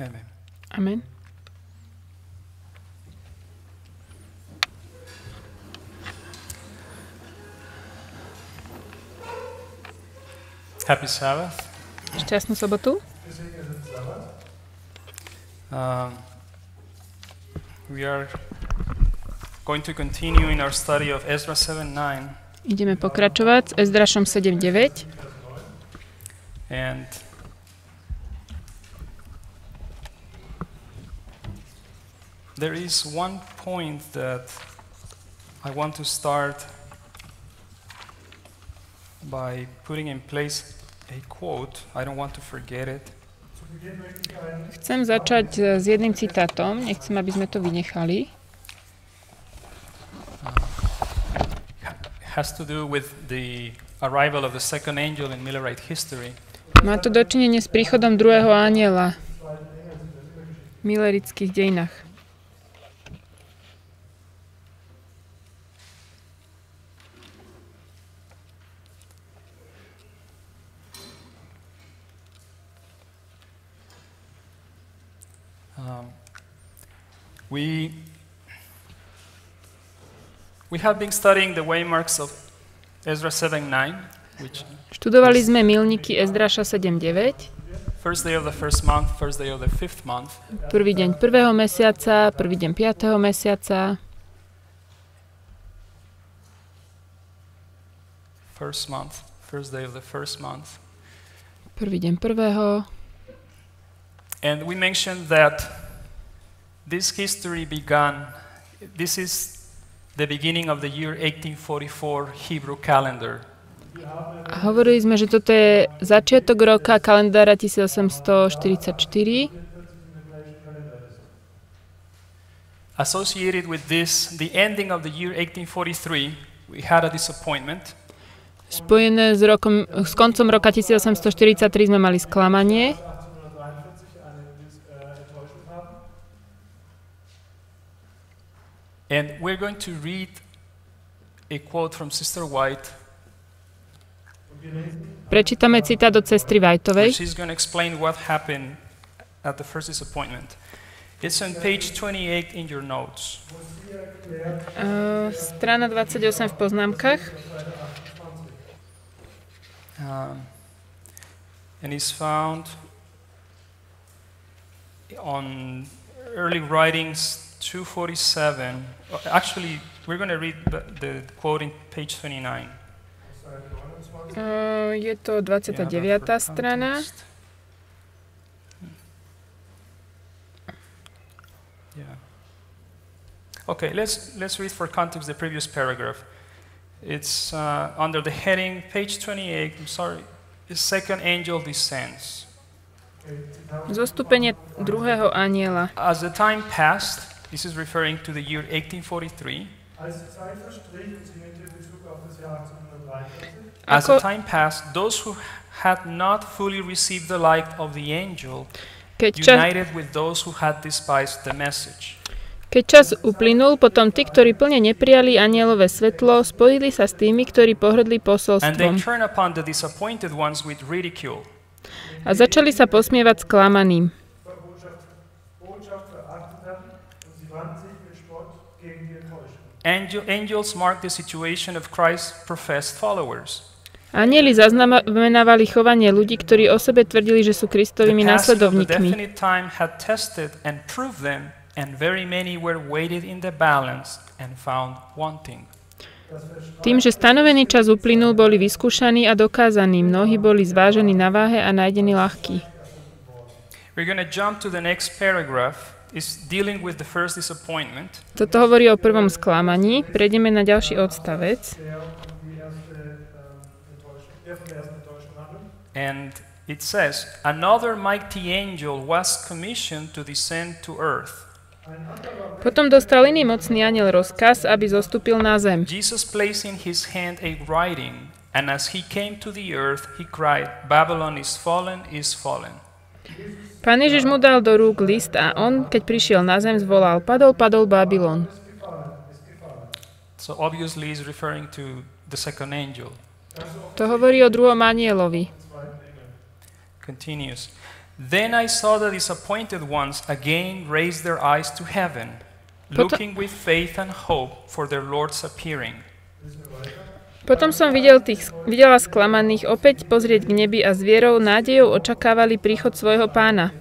Amen. Amen. Happy Sabbath. Šťastnú sobotu. We are going to continue in our study of Ezra 7:9. Ideme pokračovať s Ezdrašom 7.9. And there is one point that I want to start by putting in place a quote. I don't want to forget it. Chcem začať s jedným citátom. Nechcem, aby sme to vynechali. Has to do with the arrival of the second angel in Millerite history. Má to dočinenie s príchodom druhého anjela v millerických dejinách. We have been studying the waymarks of Ezra 7:9, which Študovali sme milníky Ezdraša 7.9. first day of the first month, first day of the fifth month. Prvý deň prvého mesiaca, prvý deň 5. mesiaca. First month, first day of the first month. Prvý deň prvého. And we mentioned that this history began, this is the beginning of the year 1844 Hebrew calendar. A hovorili sme, že toto je začiatok roka kalendára 1844. Associated with this, the ending of the year 1843, we had a disappointment. Spojené s koncom roka 1843 sme mali sklamanie. And we're going to read a quote from Sister White. Prečítame citát od sestry Whiteovej. She's going to explain what happened at the first disappointment. It's on page 28 in your notes. Strana 28 v poznámkach. And it's found on early writings 247. Actually, we're going to read the quote in page 29. Je to 29. strana. Yeah. Okay, let's read for context the previous paragraph. It's under the heading, page 28, I'm sorry, the second angel descends. Zostúpenie druhého anjela. As the time passed, this is referring to the year 1843. As the time passed, those who had not fully received the light of the angel united with those who had despised the message. Keď čas uplynul, potom tí, ktorí plne neprijali anjelové svetlo, spojili sa s tými, ktorí pohrdli posolstvom. A začali sa posmievať sklamaným. Angels mark the situation of Christ's professed followers. Anjeli zaznamenávali chovanie ľudí, ktorí o sebe tvrdili, že sú Kristovými následovníkmi. And very many were weighed in the balance and found wanting. Tým, že stanovený čas uplynul, boli vyskúšaní a dokázaní. Mnohí boli zvážení na váhe a nájdení ľahkí. We're going to jump to the next paragraph. It's dealing with the first disappointment. Toto hovorí o prvom sklamaní. Prejdeme na ďalší odstavec. And it says, another mighty angel was commissioned to descend to earth. Potom dostal iný mocný anjel rozkaz, aby zostúpil na zem. Jesus placed in his hand a writing, and as he came to the earth, he cried, Babylon is fallen, is fallen. Pán Ježiš mu dal do rúk list a on, keď prišiel na zem, zvolal, padol, padol Babylon. So obviously he's referring to the second angel. To hovorí o druhom anjelovi. Continues. Then I saw the disappointed ones again raise their eyes to heaven, looking with faith and hope for their Lord's appearing. Potom som videla sklamaných opäť pozrieť k nebi a s vierou, nádejou očakávali príchod svojho pána.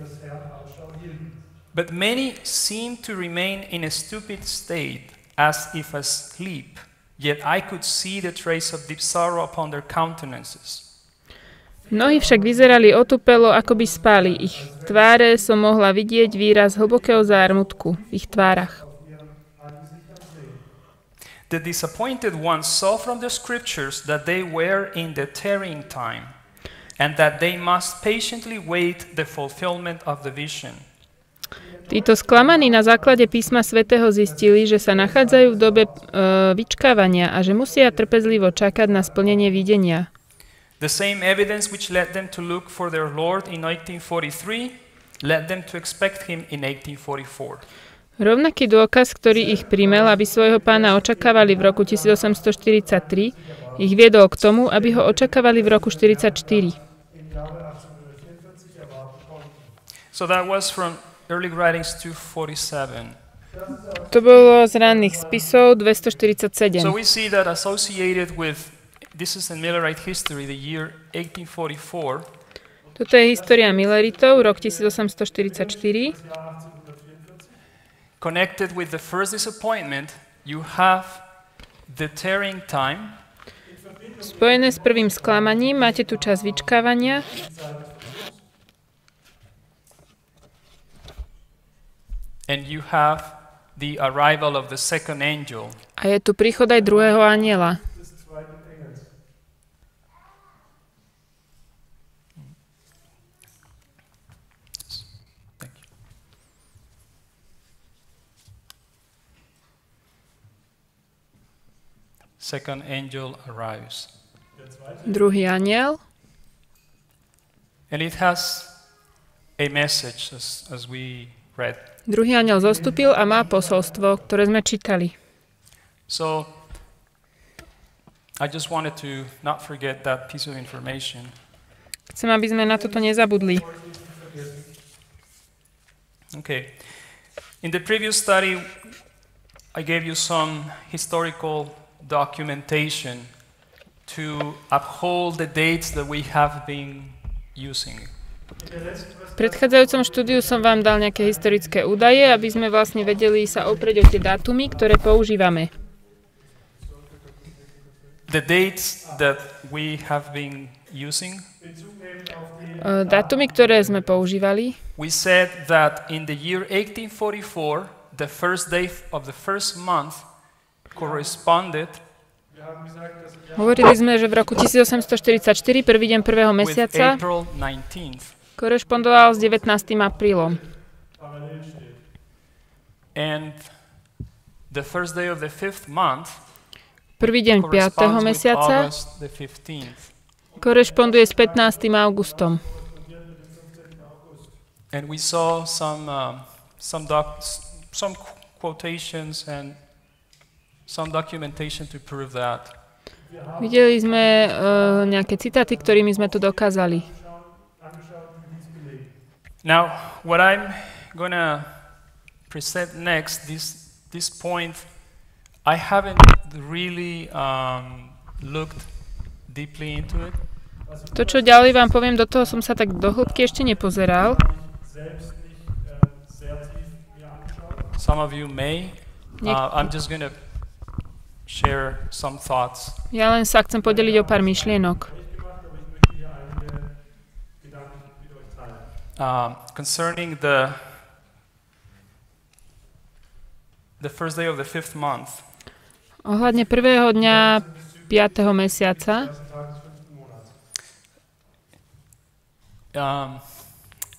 But many seemed to remain in a stupid state, as if asleep, yet I could see the trace of deep sorrow upon their countenances. Mnohí však vyzerali otupelo, ako by spali. Ich tváre som mohla vidieť výraz hlbokého zármutku v ich tvárach. The disappointed ones saw from the scriptures that they were in the tarrying time, and that they must patiently wait the fulfillment of the vision. Títo sklamaní na základe písma svätého zistili, že sa nachádzajú v dobe vyčkávania a že musia trpezlivo čakať na splnenie videnia. The same evidence which led them to look for their Lord in 1843 led them to expect him in 1844. Rovnaký dôkaz, ktorý ich primel, aby svojho pána očakávali v roku 1843, ich viedol k tomu, aby ho očakávali v roku 1944. So that was from early writings 247. To bolo z ranných spisov 247. So we see that associated with this is in Millerite history, the year 1844. Toto je história Milleritov, rok 1844. Connected with the first disappointment, you have the tarrying time. Spojené s prvým sklamaním máte tu čas vyčkávania. And you have the arrival of the second angel. A je tu príchod aj druhého anjela. Second angel arrives. Druhý anjel. And it has a message as we read. Druhý anjel zostúpil a má posolstvo, ktoré sme čítali. So I just wanted to not forget that piece of information. Chcem, aby sme na toto nezabudli. Okay. In the previous study, I gave you some historical documentation to uphold the dates that we have been using. V predchádzajúcom štúdiu som vám dal nejaké historické údaje, aby sme vlastne vedeli sa oprieť o tie dátumy, ktoré používame. The dates that we have been using. Dátumy, ktoré sme používali. We said that in the year 1844, the first day of the first month corresponded. Hovorili sme, že v roku 1844, prvý deň prvého mesiaca, korešpondoval s 19. aprílom. And the first day of the fifth month prvý deň 5. mesiaca korešponduje s 15. augustom. And we saw some quotations and some documentation to prove that. Videli sme nejaké citáty, ktorými sme to dokázali. Now, what I'm going to present next, this point, I haven't really looked deeply into it. To, čo ďalej vám poviem, do toho som sa tak do hĺbky ešte nepozeral. Some of you may. I'm just going to share some thoughts. Ja len sa chcem podeliť o pár myšlienok. Concerning the first day of the fifth month. Ohľadne prvého dňa 5. mesiaca.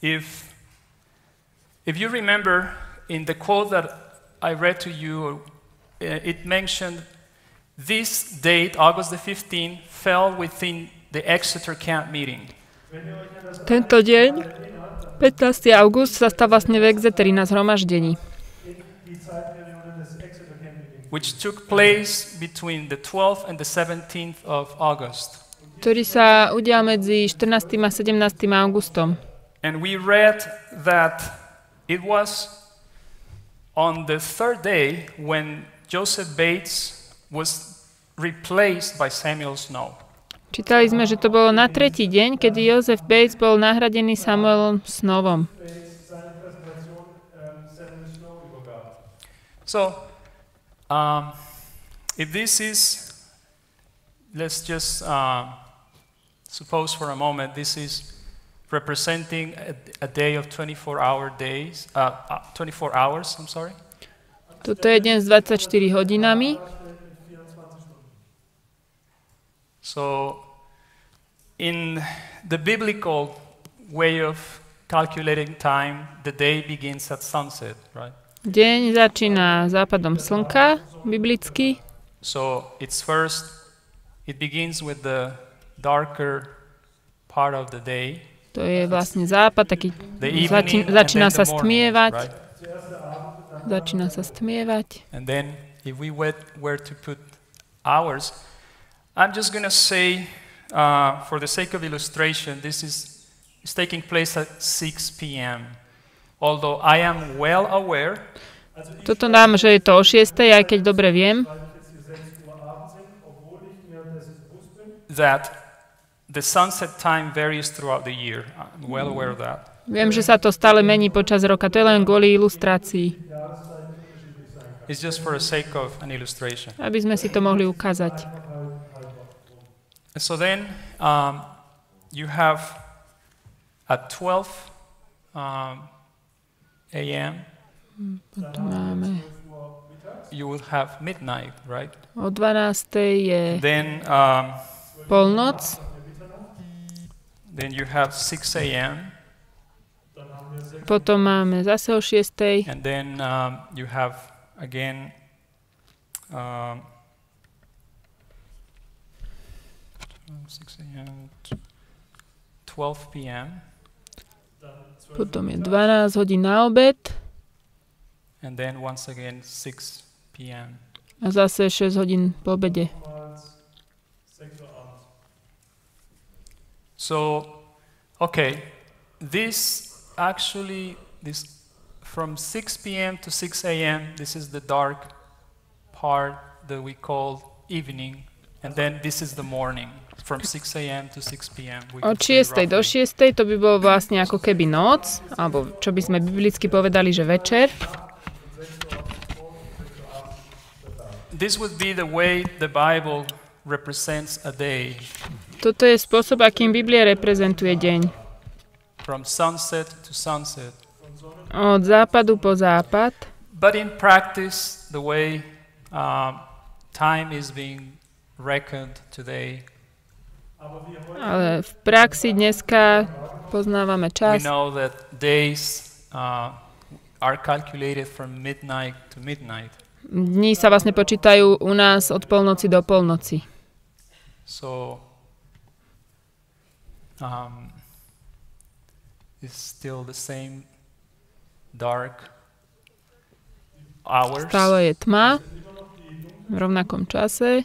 If you remember in the quote that I read to you, it mentioned this date, August the 15th, fell within the Exeter camp meeting. Tento deň, 15. august, sa stal vlastne v Exeteri na zhromaždení, which took place between the 12th and the 17th of August. Ktorý sa udial medzi 14. a 17. augustom. And we read that it was on the third day when Joseph Bates was replaced by Samuel Snow. Čítali sme, že to bolo na tretí deň, kedy Joseph Bates bol nahradený Samuelom Snowom. So, if this is, let's just suppose for a moment, this is representing a day of 24 hours, I'm sorry. Toto je deň s 24 hodinami. So, in the biblical way of calculating time, the day begins at sunset, right? Deň začína západom slnka, biblicky. So, it begins with the darker part of the day. To je vlastne západ, taký začína sa stmievať. Začína sa stmievať. And then, if we were to put hours, I'm just going to say, for the sake of illustration, this is taking place at 6 p.m. Although I am well aware Toto dám, že je to o 6, aj keď dobre viem, that the sunset time varies throughout the year. I'm well aware of that. Viem, že sa to stále mení počas roka. To je len kvôli ilustrácii. It's just for the sake of an illustration. Aby sme si to mohli ukázať. So then you have at 12 a.m. Potom máme you will have midnight, right? o 12. je Then polnoc. then you have 6 a.m. Potom máme zase o 6. and then you have again 6 a.m. 12 p.m. Potom je 12 hodín na obed. and then once again 6 p.m. A zase 6 hodín po obede. So, okay, this from 6 p.m. to 6 a.m., this is the dark part that we call evening, and then this is the morning. From 6 a.m. to 6 p.m. Od 6. do 6. to by bolo vlastne ako keby noc, alebo čo by sme biblicky povedali, že večer. This would be the way the Bible represents a day. Toto je spôsob, akým Biblia reprezentuje deň. From sunset to sunset. Od západu po západ. But in practice, the way time is being reckoned today, Ale v praxi dneska poznávame we čas. know that days are calculated from midnight to midnight. Dni sa vlastne počítajú u nás od polnoci do polnoci. So it's still the same dark hours. Stále je tma v rovnakom čase.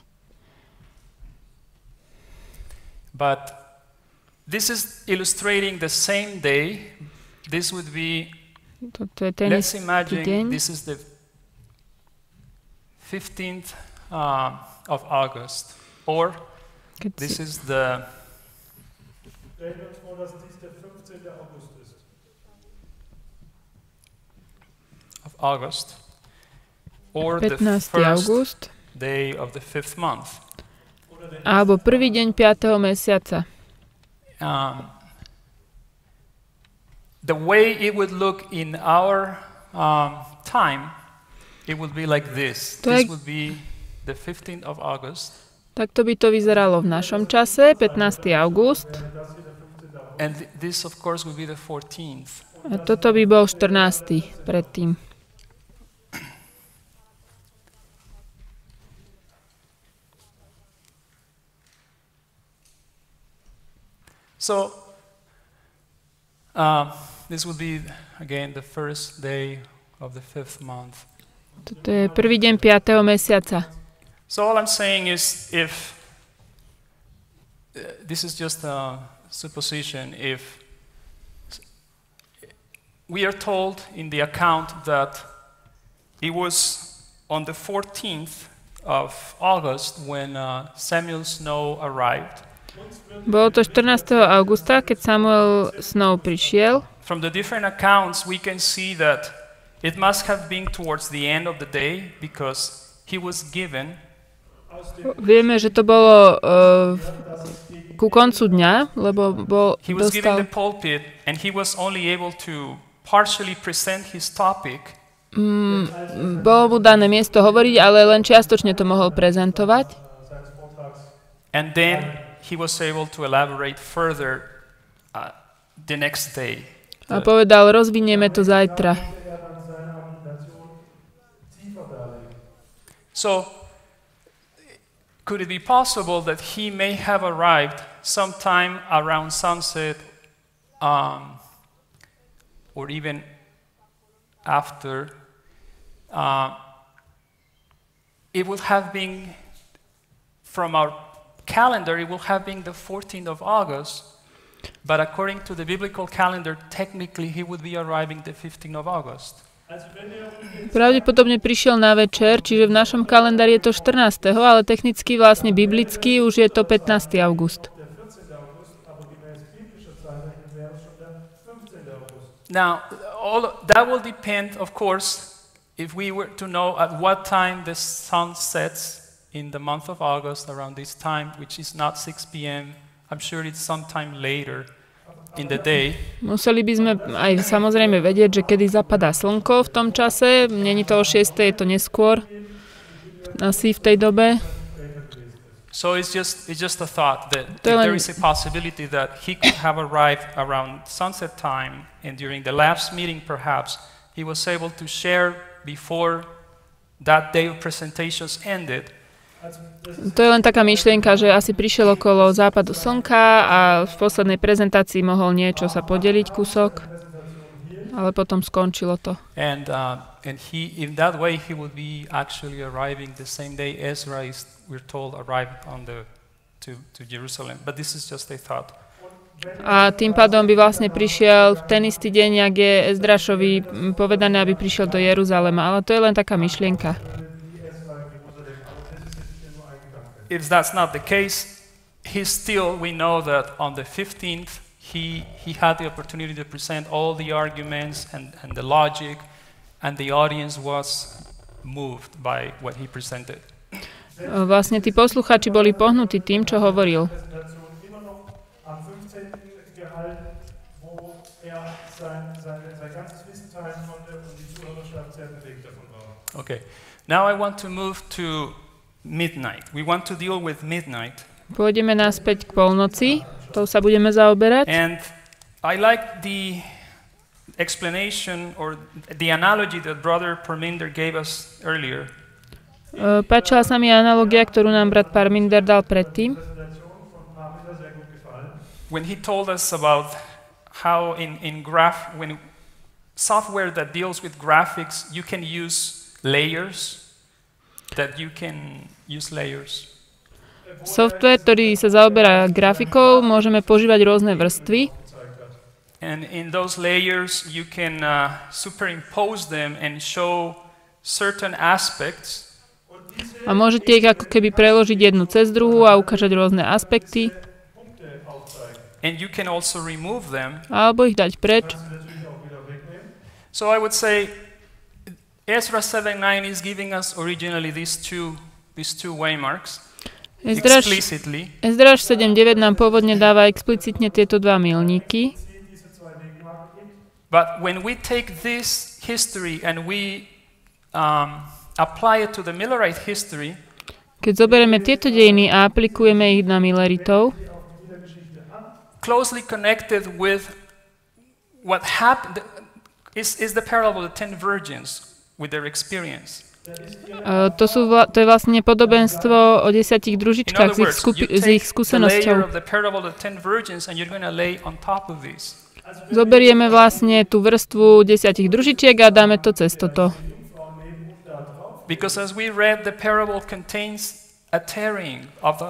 But this is illustrating the same day. This would be, Toto je ten let's istý imagine deň. this is the 15th of August, or Keď this si, is the of August, or the 15. first august, day of the 5th month. alebo prvý deň 5. mesiaca. The way it would look in our time, it would be like this. This would be the 15th of August. Takto by to vyzeralo v našom čase, 15. august. And this, of course, would be the 14th. A toto by bol 14. predtým. So, this would be, again, the first day of the 5th month. Toto je prvý deň 5. mesiaca. So all I'm saying is, if this is just a supposition, if we are told in the account that it was on the 14th of August when Samuel Snow arrived. Bolo to 14. augusta, keď Samuel Snow prišiel. From the different accounts, we can see that it must have been towards the end of the day because he was given. Vieme, že to bolo ku koncu dňa, lebo He was given the pulpit and he was only able to partially present his topic. Bolo mu dané miesto hovoriť, ale len čiastočne to mohol prezentovať. And then he was able to elaborate further the next day. A povedal, rozvinieme to zajtra. So, could it be possible that he may have arrived sometime around sunset or even after? It would have been, from our calendar, it would have been the 14th of August, but according to the biblical calendar, technically he would be arriving the 15th of August. Pravdepodobne prišiel na večer, čiže v našom kalendári je to 14., ale technicky vlastne biblicky už je to 15. august. Now, that will depend, of course, if we were to know at what time the sun sets in the month of August around this time, which is not 6 p.m., I'm sure it's sometime later in the day. Museli by sme aj samozrejme vedieť, že kedy zapadá slnko v tom čase. Není to o 6, je to neskôr. Asi v tej dobe. So it's just a thought that if there is a possibility that he could have arrived around sunset time, and during the last meeting perhaps, he was able to share before that day of presentations ended. To je len taká myšlienka, že asi prišiel okolo západu slnka a v poslednej prezentácii mohol niečo sa podeliť kúsok, ale potom skončilo to. And he, in that way, he would be actually arriving the same day Ezra is, we're told, arrived to Jerusalem. But this is just a thought. A tým pádom by vlastne prišiel v ten istý deň, ak je Ezdrašovi povedané, aby prišiel do Jeruzalema. Ale to je len taká myšlienka. If that's not the case, we know that on the 15th, he had the opportunity to present all the arguments and the logic, and the audience was moved by what he presented. Vlastne tí poslucháči boli pohnutí tým, čo hovoril. Okay. Now I want to move to midnight. We want to deal with midnight. Pôjdeme naspäť k polnoci, tou sa budeme zaoberať. And I like the explanation or the analogy that Brother Parminder gave us earlier. Páčila sa mi analogia, ktorú nám brat Parminder dal predtým. When he told us about how when software that deals with graphics, you can use layers. That you can use layers. Software, ktorý sa zaoberá grafikou, môžeme používať rôzne vrstvy. And in those layers you can superimpose them and show certain aspects. A môžete ich ako keby preložiť jednu cez druhú a ukážať rôzne aspekty. And you can also remove them. Alebo ich dať preč. So I would say Ezra 7:9 is giving us originally these two waymarks explicitly. Ezdraž 7:9 nám pôvodne dáva explicitne tieto dva milníky. But when we take this history and we apply it to the Millerite history, keď zoberieme tieto dejiny a aplikujeme ich na Milleritov, closely connected with what happened is the parable of the 10 virgins. With their experience. To je vlastne podobenstvo o 10 družičkách s ich skúsenosťou. Zoberieme vlastne tú vrstvu 10 družičiek a dáme to cez toto. Because as we read, the parable contains a tearing of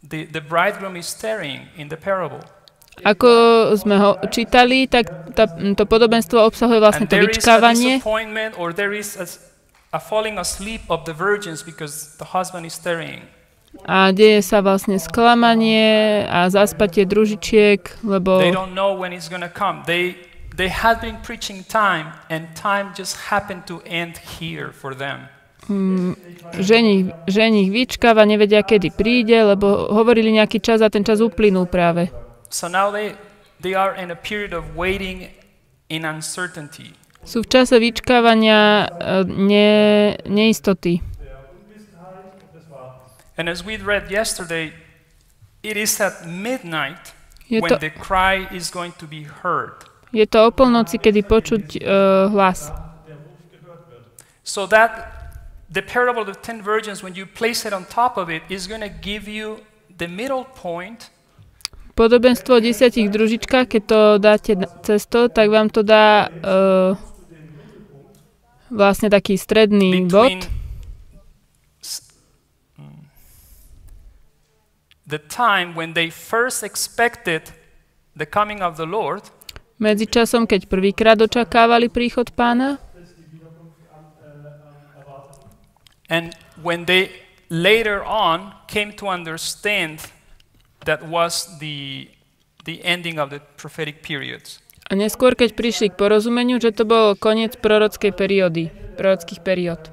the bridegroom is tearing in the parable. Ako sme ho čítali, tak to podobenstvo obsahuje vlastne to vyčkávanie. A falling asleep of the virgins because the husband is tarrying. A deje sa vlastne sklamanie a zaspatie družičiek, lebo they don't know when it's going to come. They had been preaching time and time just happened to end here for them. Ženich vyčkáva, nevedia, kedy príde, lebo hovorili nejaký čas a ten čas uplynul práve. So now they are in a period of waiting in uncertainty. Sú v čase vyčkávania neistoty. And as we read yesterday, it is at midnight when the cry is going to be heard. Je to o polnoci, kedy počuť hlas. So that the parable of the 10 virgins, when you place it on top of it, is going to give you the middle point. Podobenstvo o 10 družičkách, keď to dáte cez to, tak vám to dá vlastne taký stredný bod. The time when they first expected the coming of the Lord, medzi časom, keď prvýkrát očakávali príchod Pána, and when they later on came to understand that was the ending of the prophetic periods. A neskôr, keď prišli k porozumeniu, že to bol koniec prorockých periód.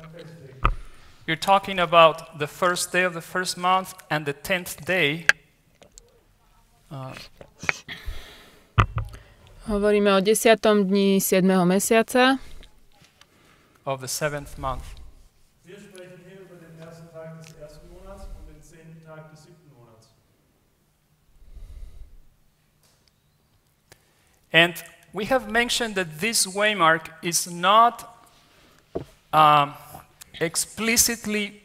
You're talking about the first day of the first month and the 10th day. Hovoríme o 10. dni 7. mesiaca. Of the 7th month. And we have mentioned that this waymark is not explicitly,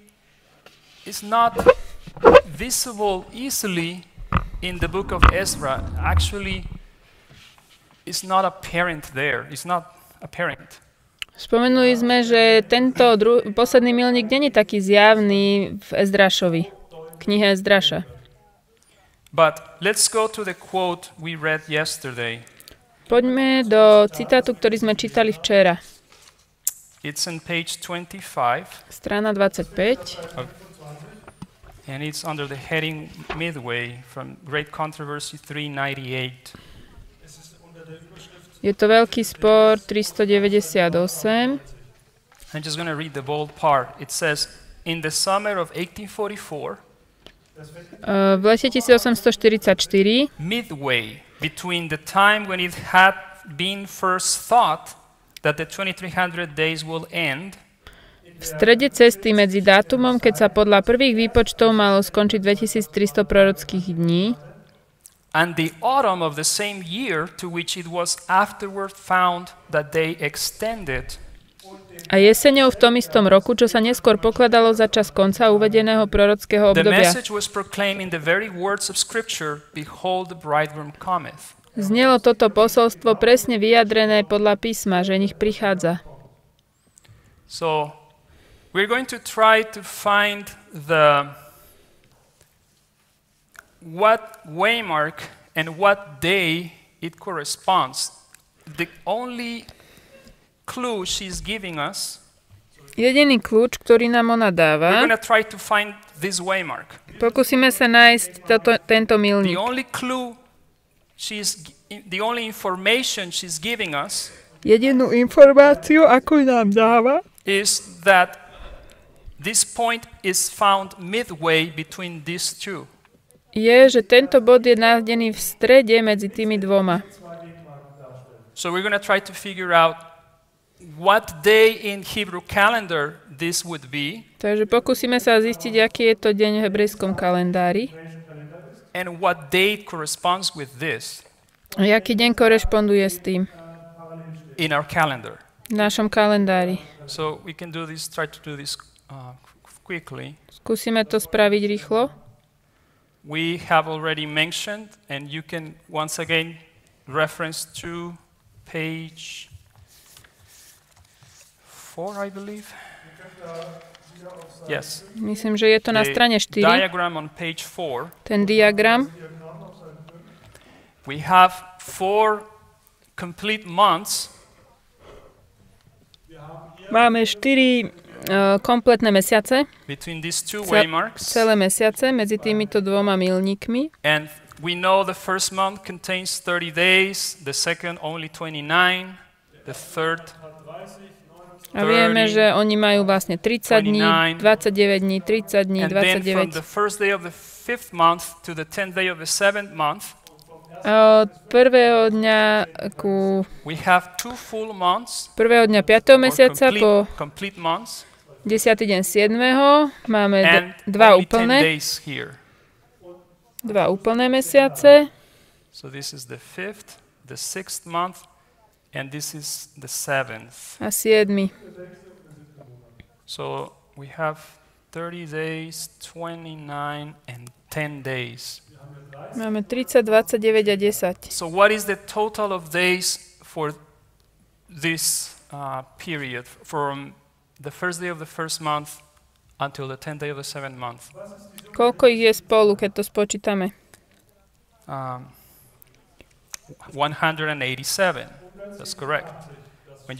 is not visible easily in the book of Ezra. Actually, it's not apparent there. It's not apparent. Spomenuli sme, že tento posledný milník nie je taký zjavný v Ezdrašovi, knihe Ezdraša. But let's go to the quote we read yesterday. Poďme do citátu, ktorý sme čítali včera. It's on page 25. Strana 25. And it's under the heading Midway from Great Controversy 398. Je to veľký spor 398. I'm just going to read the bold part. It says, in the summer of 1844, v lete 1844, midway between the time when it had been first thought that the 2300 days will end, v strede cesty medzi dátumom, keď sa podľa prvých výpočtov malo skončiť 2300 prorockých dní, and the autumn of the same year to which it was afterward found that they extended, a jeseňou v tom istom roku, čo sa neskôr pokladalo za čas konca uvedeného prorockého obdobia. Znelo toto posolstvo presne vyjadrené podľa písma, že nech prichádza. So, we're going to try to find what waymark and what day it corresponds. The only clue she's giving us. Jediný kľúč, ktorý nám ona dáva. We're going to try to find this waymark. Pokúsime sa nájsť tento milník. The only information she's giving us. Jedinú informáciu, akú nám dáva, is that this point is found midway between these two. Je, že tento bod je nájdený v strede medzi tými dvoma. So we're going to try to figure out what day in Hebrew calendar this would be. Takže pokúsime sa zistiť, aký je to deň v hebrejskom kalendári. And what date corresponds with this. A aký deň korešponduje s tým? In our calendar. V našom kalendári. So we can do this, try to do this quickly. Skúsime to spraviť rýchlo. We have already mentioned, and you can once again reference to page 4, I believe. Yes. Myslím, že je to na strane 4. Diagram on page 4. Ten diagram. We have 4 complete months. Máme 4 kompletné mesiace. Between these two waymarks. Celé mesiace medzi týmito dvoma milníkmi. And we know the first month contains 30 days, the second only 29, the third a vieme, že oni majú vlastne 30 dní, 29 dní, 30 dní, 29. And then from the first day of the 5th month to the 10th day of the 7th month, od prvého dňa ku we have 2 full months, prvého dňa 5. mesiaca po complete months, 10. deň 7. máme dva úplné mesiace. So this is the 5th, the 6th month, and this is the 7th. A 7. So we have 30 days, 29, and 10 days. Máme 30, 29 a 10. So what is the total of days for this period, from the first day of the first month until the 10th day of the 7th month? Koľko ich je spolu, keď to spočítame? 187. That's correct. When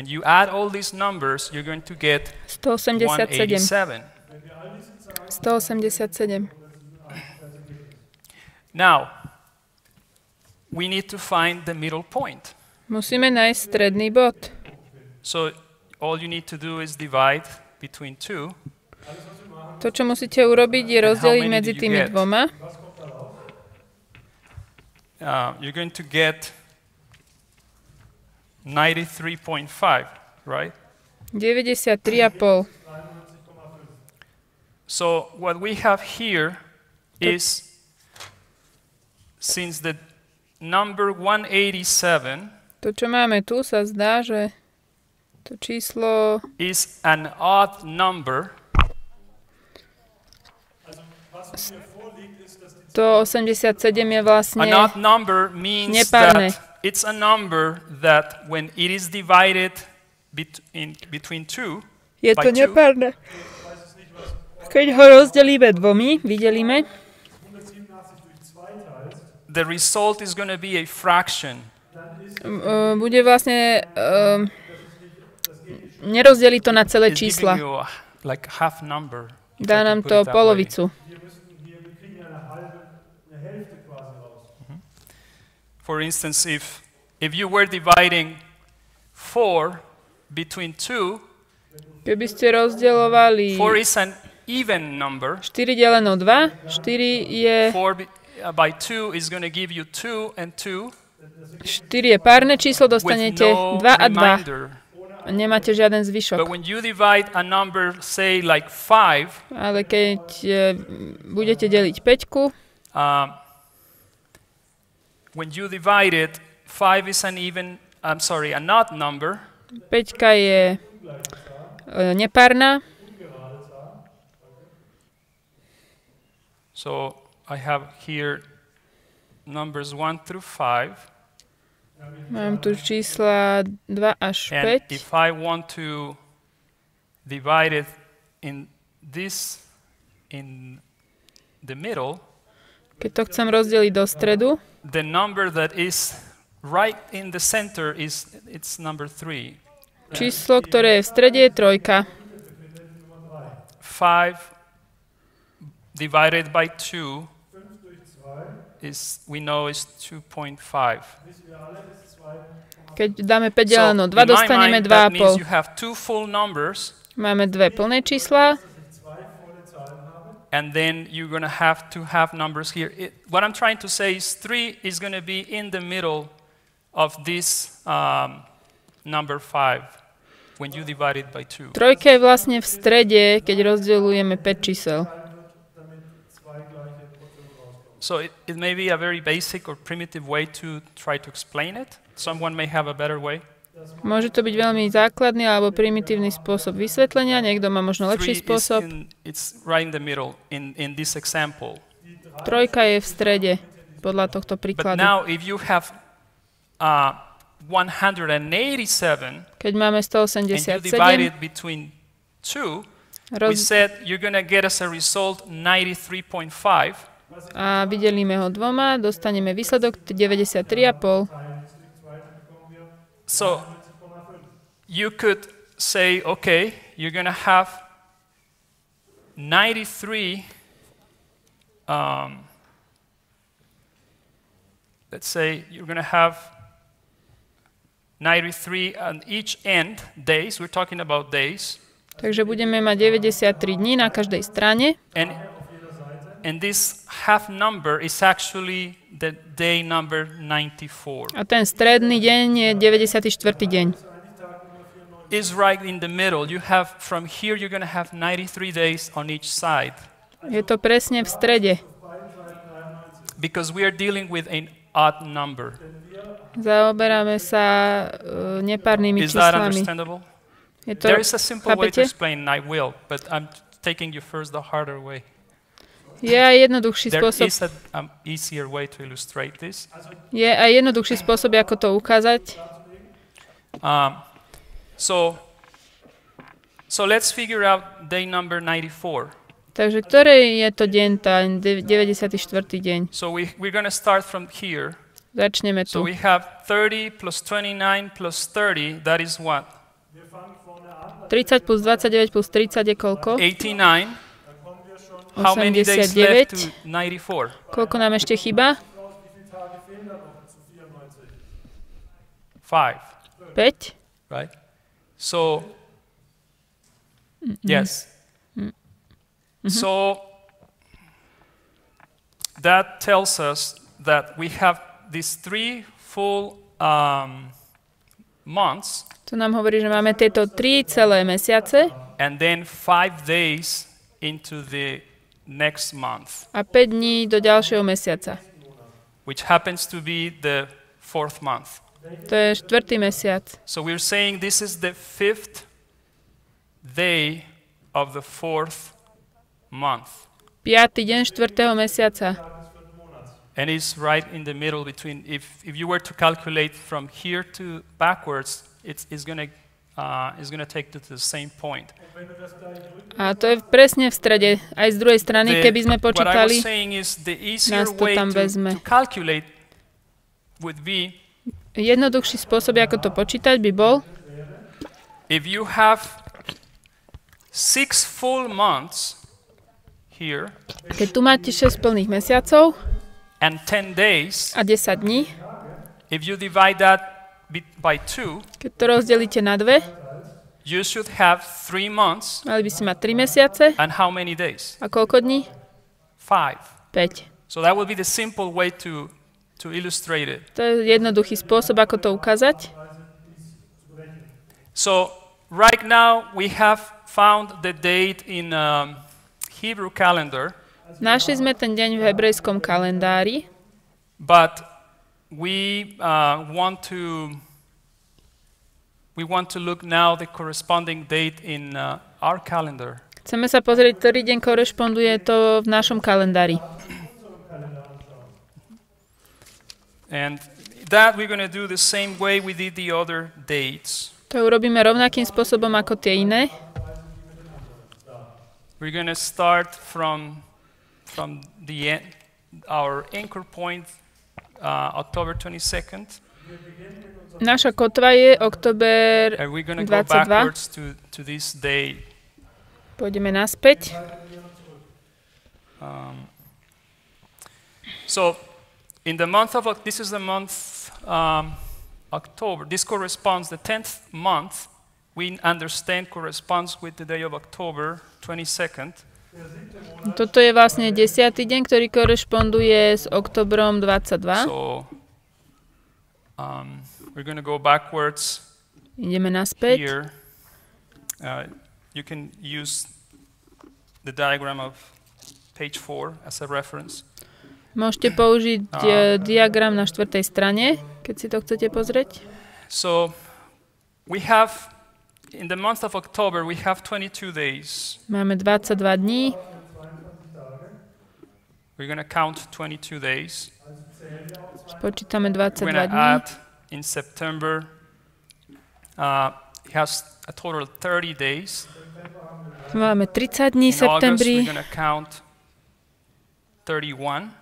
you add all these numbers, you're going to get 187. 187. Now, we need to find the middle point. Musíme nájsť stredný bod. So all you need to do is divide between 2. To, čo musíte urobiť, je rozdeliť medzi tými dvoma. You're going to get 93.5, right? 93,5. So what we have here is, since the number 187 to, čo máme tu, sa zdá, že to číslo is an odd number. 187 je vlastne an odd number means nepárne. That it's a number that when it is divided between 2, je to nepárne. Keď ho rozdelíme dvomi, vydelíme, the result is going to be a fraction. Bude vlastne nerozdeli to na celé čísla. Like half number. Dá nám to polovicu. For instance, if you were dividing 4 between 2, keby ste rozdeľovali 4 is an even number. 4 deleno 2, 4 je 4 by 2 is going to give you 2 and 2. 4 je párne číslo, dostanete 2 a 2. A nemáte žiaden zvyšok. But when you divide a number, say like 5, ale keď budete deliť 5, when you divide it, 5 is an odd number. 5 je nepárna. So I have here numbers 1 through 5. Mám tu čísla 2 až 5. And if I want to divide it in the middle, keď to chcem rozdeliť do stredu, the number that is right in the center it's number 3. Číslo, ktoré je v strede, je 3. 5 divided by 2 we know is 2.5. Keď dáme 5 deleno 2, dostaneme 2,5. Máme dve plné čísla. And then you're going to have numbers here. What I'm trying to say is 3 is going to be in the middle of this number 5 when you divide it by 2. Trojka je vlastne v strede, keď rozdeľujeme 5 čísel. So it may be a very basic or primitive way to try to explain it. Someone may have a better way. Môže to byť veľmi základný alebo primitívny spôsob vysvetlenia, niekto má možno lepší spôsob. It's right in the middle in this example. Trojka je v strede podľa tohto príkladu. But now if you have 187 keď máme 187 and you divide it between 2, we said you're going to get as a result 93.5. A vydelíme ho 2, dostaneme výsledok 93,5. So you could say, okay, you're going to have 93, let's say you're going to have 93 on each end days. We're talking about days. Takže budeme mať 93 dní na každej strane. And this half number is actually the day number 94. A ten stredný deň je 94. deň. Is right in the middle. You have from here you're going to have 93 days on each side. Je to presne v strede. Because we are dealing with an odd number. Zaoberáme sa nepárnymi Is that číslami. understandable? Je to, There is a simple way to chápete? explain, and I will, but I'm taking you first the harder way. Je aj jednoduchší There spôsob. is an easier way to illustrate this. Je aj jednoduchší spôsob, ako to ukázať. So let's figure out day number 94. Takže ktorý je to deň, ten 94. deň? So we're going to start from here. Začneme So tu. we have 30 plus 29 plus 30, that is what? 30 plus 29 plus 30 je koľko? 89. How many days left to 94? Koľko nám ešte chýba? 5, 5? right? So, yes. So, that tells us that we have these 3 full months. To nám hovorí, že máme tieto 3 celé mesiace And then 5 days into the next month, a 5 dní do ďalšieho mesiaca. which happens to be the 4th month. To je 4. mesiac. So we're saying this is the 5th day of the 4th month. 5. deň 4. mesiaca. And it's right in the middle between, if you were to calculate from here to backwards, it's going to take to the same point. A to je presne v strede. Aj z druhej strany, keby sme What I was počítali, saying is the easier nás to way tam to vezme. calculate would be Jednoduchší spôsob, ako to počítať, by bol, if you have 6 full months here keď tu máte 6 plných mesiacov and 10 days, a 10 dní, if you divide that by 2, keď to rozdelíte na 2, you should have 3 months. mali by ste mať 3 mesiace. And how many days? A koľko dní? 5. 5. So that would be the simple way to illustrate it. To je jednoduchý spôsob, ako to ukázať. So right now we have found the date in Hebrew calendar, Našli sme ten deň v hebrejskom kalendári, but we want to look now the corresponding date in our calendar. chceme sa pozrieť, ktorý deň korešponduje to v našom kalendári. And that we're going to do the same way we did the other dates. To urobíme rovnakým spôsobom ako tie iné. We're going to start from the end, our anchor point, October 22nd, Naša kotva je október and we're going to go 22. backwards to this day. Pôjdeme naspäť. So, in the month of this is the month October. This corresponds the 10th month. We understand corresponds with the day of October 22nd. Toto je vlastne 10. deň, ktorý korešponduje s oktobrom 22. So, we're going to go backwards Ideme naspäť. here. You can use the diagram of page 4 as a reference. Môžete použiť diagram na 4. strane, keď si to chcete pozrieť. So, we have, in the month of October, we have 22 days. Máme 22 dní. We're going to count 22 days. Spočítame We're 22 going to dní. add in September, it has a total of 30 days. Máme 30 dní v In August, we're septembri, going to count 31.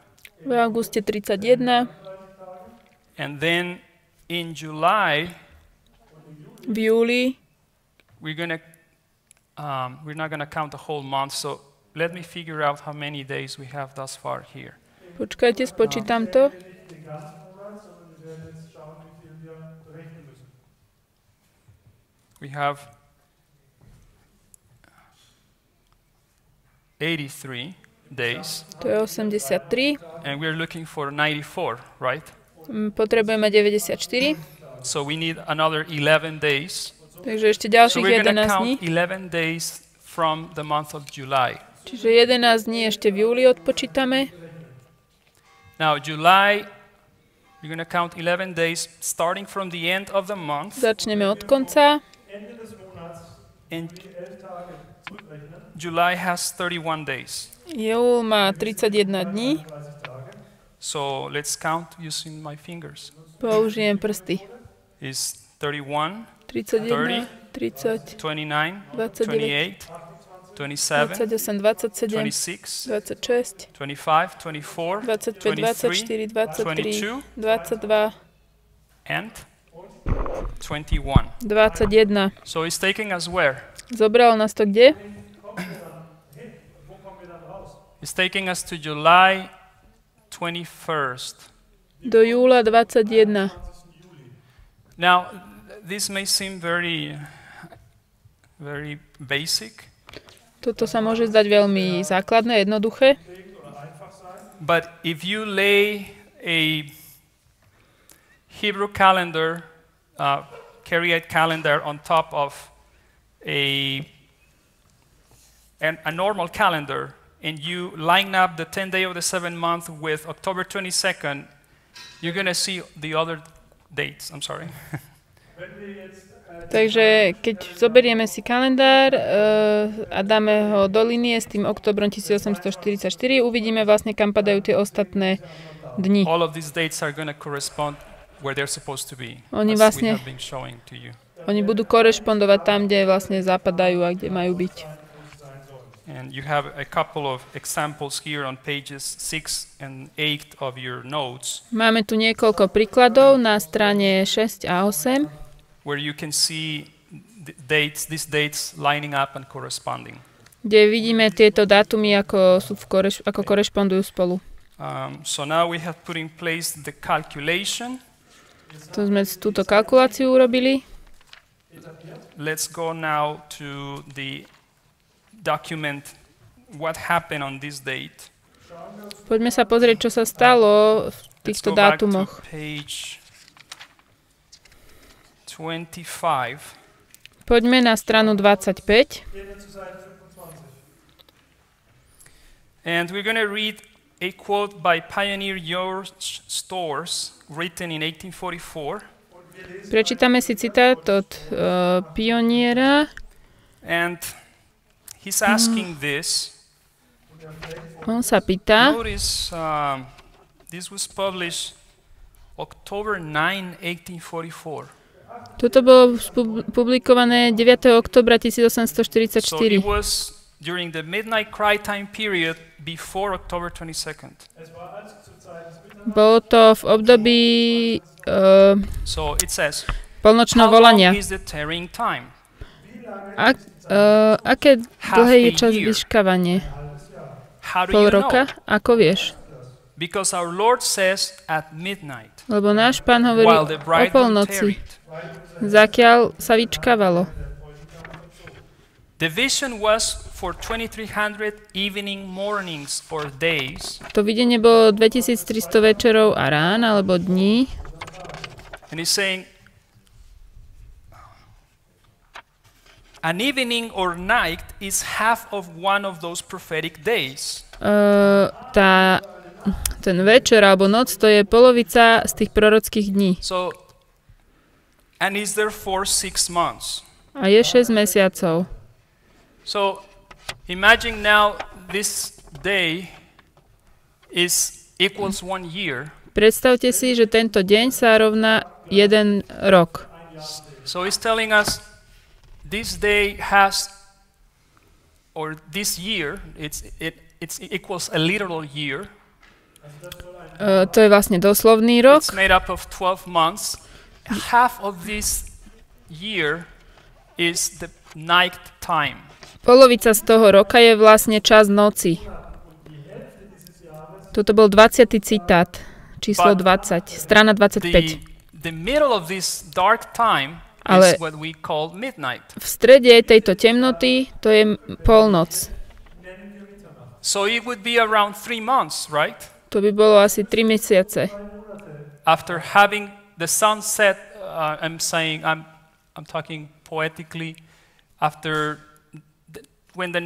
v auguste 31. And then in July, V júli we're not gonna count the whole month, so let me figure out how many days we have thus far here. Počkajte, spočítam to. We have 83 days. To je 83. And we're looking for 94, right? Potrebujeme 94. So we need another 11 days. Takže ešte So ďalších we're going to 11 dní. count 11 days from the month of July. Čiže 11 dní ešte v júli odpočítame. Now, July, we're going to count 11 days starting from the end of the month. Začneme od konca. And July has 31 days. Júl má 31 dní. So let's count using my fingers. Použijem prsty. Is 31, 31, 30, 29, 29, 28, 27, 28, 27, 26, 26, 25, 24, 25, 24, 23, 22, and 21. 21. So it's taking us where? Zobral nás to kde? It's taking us to July 21st. Do júla 21. Now, this may seem very basic. Toto sa môže zdať veľmi základné, jednoduché. But if you lay a Hebrew calendar, Kariite calendar on top of a normal calendar, and you line up the 10th day of the 7th month with October 22nd, you're going to see the other dates. I'm sorry. Takže keď zoberieme si kalendár a dáme ho do línie s tým oktobrom 1844, uvidíme vlastne, kam padajú tie ostatné dni. All of these dates are going to correspond where they're supposed to be, Oni as vlastne, we have been showing to you. oni budú korešpondovať tam, kde vlastne zapadajú a kde majú byť. And you have a couple of examples here on pages 6 and 8 of your notes. Máme tu niekoľko príkladov na strane 6 a 8, where you can see these dates lining up and corresponding. kde vidíme tieto dátumy, ako korešpondujú spolu. So now we have put in place the calculation. To sme túto kalkuláciu urobili. Let's go now to the document what happened on this date. Poďme sa pozrieť, čo sa stalo v týchto dátumoch. Page 25. Poďme na stranu 25. And we're going to read a quote by Pioneer George Stores written in 1844. Prečítame si citát od pioniera. And he's asking this. On sa pýta. Notice this was published October 9, 1844. Toto bolo publikované 9. oktobra 1844. So it was during the midnight cry time period before October 22nd. Bolo to v období So it says, polnočného how long volania. is the tarrying time? Aké dlhé je čas vyškávanie? How do Pol you know? roka? Ako vieš? Because our Lord says at midnight, Lebo náš Pán hovorí while the o bridegroom polnoci, tarried. zakiaľ sa vyčkávalo. The vision was for 2300 evening mornings or days. To videnie bolo 2300 večerov a rán alebo dní. And he's saying, an evening or night is half of one of those prophetic days. Ten večer alebo noc, to je polovica z tých prorockých dní. So, and is there for 6 months. A je 6 mesiacov. So, imagine now this day equals 1 year. Predstavte si, že tento deň sa rovná 1 rok. So he's telling us this day has, or this year, it equals a literal year. To je vlastne doslovný rok. It's made up of 12 months. Half of this year is the night time. Polovica z toho roka je vlastne čas noci. Toto bol 20. citát, číslo 20, strana 25. The middle of this dark time Ale is what we call midnight. v strede tejto temnoty to je polnoc. So it would be around 3 months, right? To by bolo asi 3 mesiace. After having the sun set, I'm talking poetically, after when the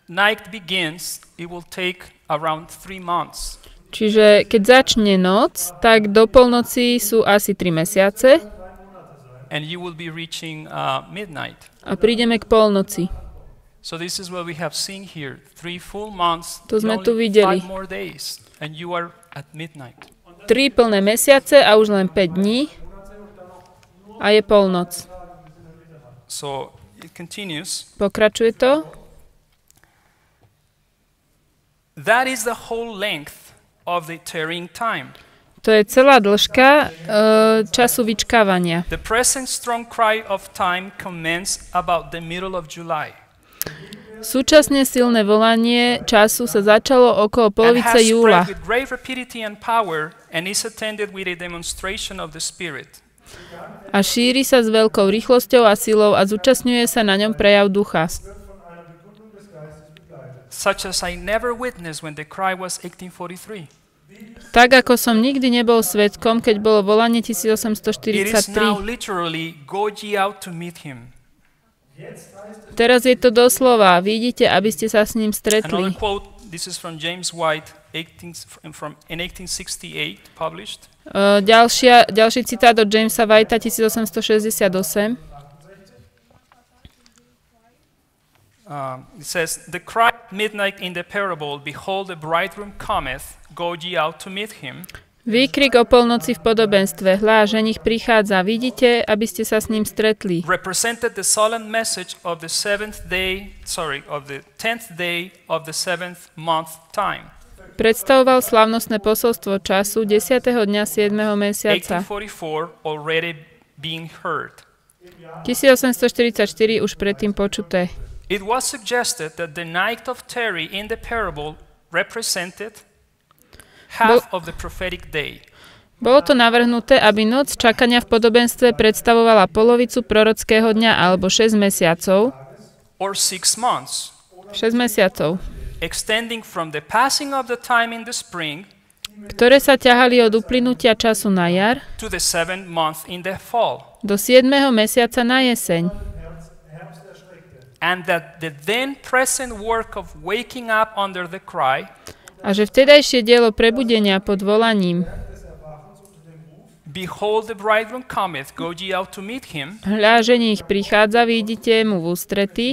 night begins, it will take around 3 months. Čiže keď začne noc, tak do polnoci sú asi 3 mesiace And you will be reaching midnight. a prídeme k polnoci. So this is what we have seen here. 3 full months, To sme tu only videli. 5 more days, and you are at midnight. 3 plné mesiace a už len 5 dní a je polnoc. So it continues. Pokračuje to. That is the whole length of the tarrying time. To je celá dĺžka času vyčkávania. The present strong cry of time commenced about the middle of July. Súčasne silné volanie času sa začalo okolo And polovice has júla spread with great rapidity and power and is attended with a demonstration of the Spirit. a šíri sa s veľkou rýchlosťou a silou a zúčastňuje sa na ňom prejav ducha. Such as I never witnessed when the cry was 1843. Tak ako som nikdy nebol svedkom, keď bolo volanie It is now 1843. literally, go ye out to meet him. Teraz je to doslova, vidíte, aby ste sa s ním Another stretli. quote, this is from James White, in 1868, published. Ďalší citát od Jamesa Whitea 1868. It says, the cry at midnight in the parable, behold, the bridegroom cometh, go ye out to meet him. Výkrik o polnoci v podobenstve. Hľa, ženich prichádza. Vidíte, aby ste sa s ním stretli. Represented the solemn message of the 10th day of the 7th month time. Predstavoval slávnostné posolstvo času 10. dňa 7. mesiaca. 1844 already being heard. 1844 už predtým počuté. It was suggested that the night of Terry in the parable represented half of the prophetic day. Bolo to navrhnuté, aby noc čakania v podobenstve predstavovala polovicu prorockého dňa alebo 6 mesiacov. Or 6 months, 6 mesiacov, extending from the passing of the time in the spring ktoré sa ťahali od uplynutia času na jar to the 7th month in the fall. do 7. mesiaca na jeseň. And that the then present work of waking up under the cry A že vtedajšie dielo prebudenia pod volaním behold the bridegroom cometh, go ye out to meet him, hľa, ženích prichádza, vidíte mu v ústrety,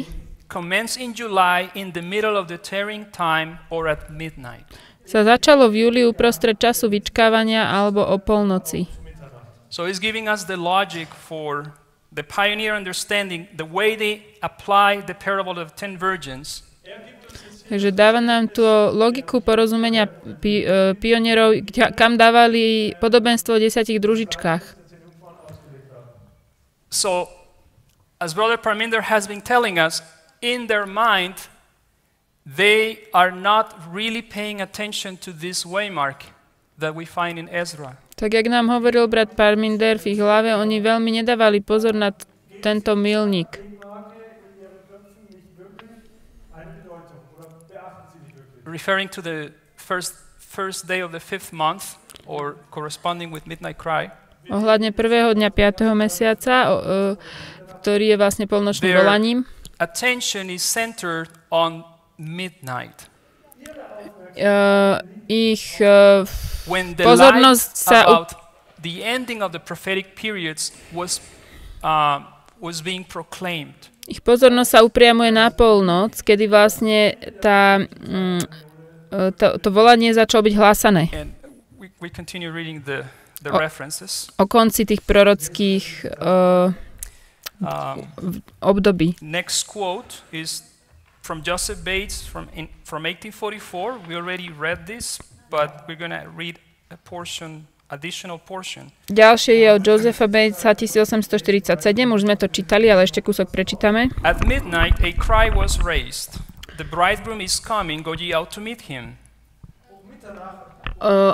commence in July in the middle of the tarrying time or at midnight. sa začalo v júli uprostred času vyčkávania alebo o polnoci. So he's giving us the logic for the pioneer understanding, the way they apply the parable of 10 virgins. Takže dáva nám tu logiku porozumenia pionierov, kam dávali podobenstvo o 10 družičkách. So, as Brother Parminder has been telling us, in their mind, they are not really paying attention to this waymark that we find in Ezra. Tak jak nám hovoril brat Parminder, v ich hlave oni veľmi nedávali pozor na tento milník. Referring to the first day of the 5th month, or corresponding with midnight cry, Ohľadne prvého dňa 5. mesiaca, ktorý je vlastne polnočným volaním, attention is centered on midnight. Ich When the pozornosť light sa about the ending of the prophetic periods was being proclaimed. Ich pozornosť sa upriamuje na polnoc, kedy vlastne to volanie začalo byť hlásané. And we continue reading the references. O konci tých prorockých období. Next quote is from Joseph Bates from 1844. We already read this, but we're going to read a portion additional portion. Ďalšie je od Josepha Batesa 1847, už sme to čítali, ale ešte kúsok prečítame. At midnight a cry was raised. The bridegroom is coming, go ye out to meet him.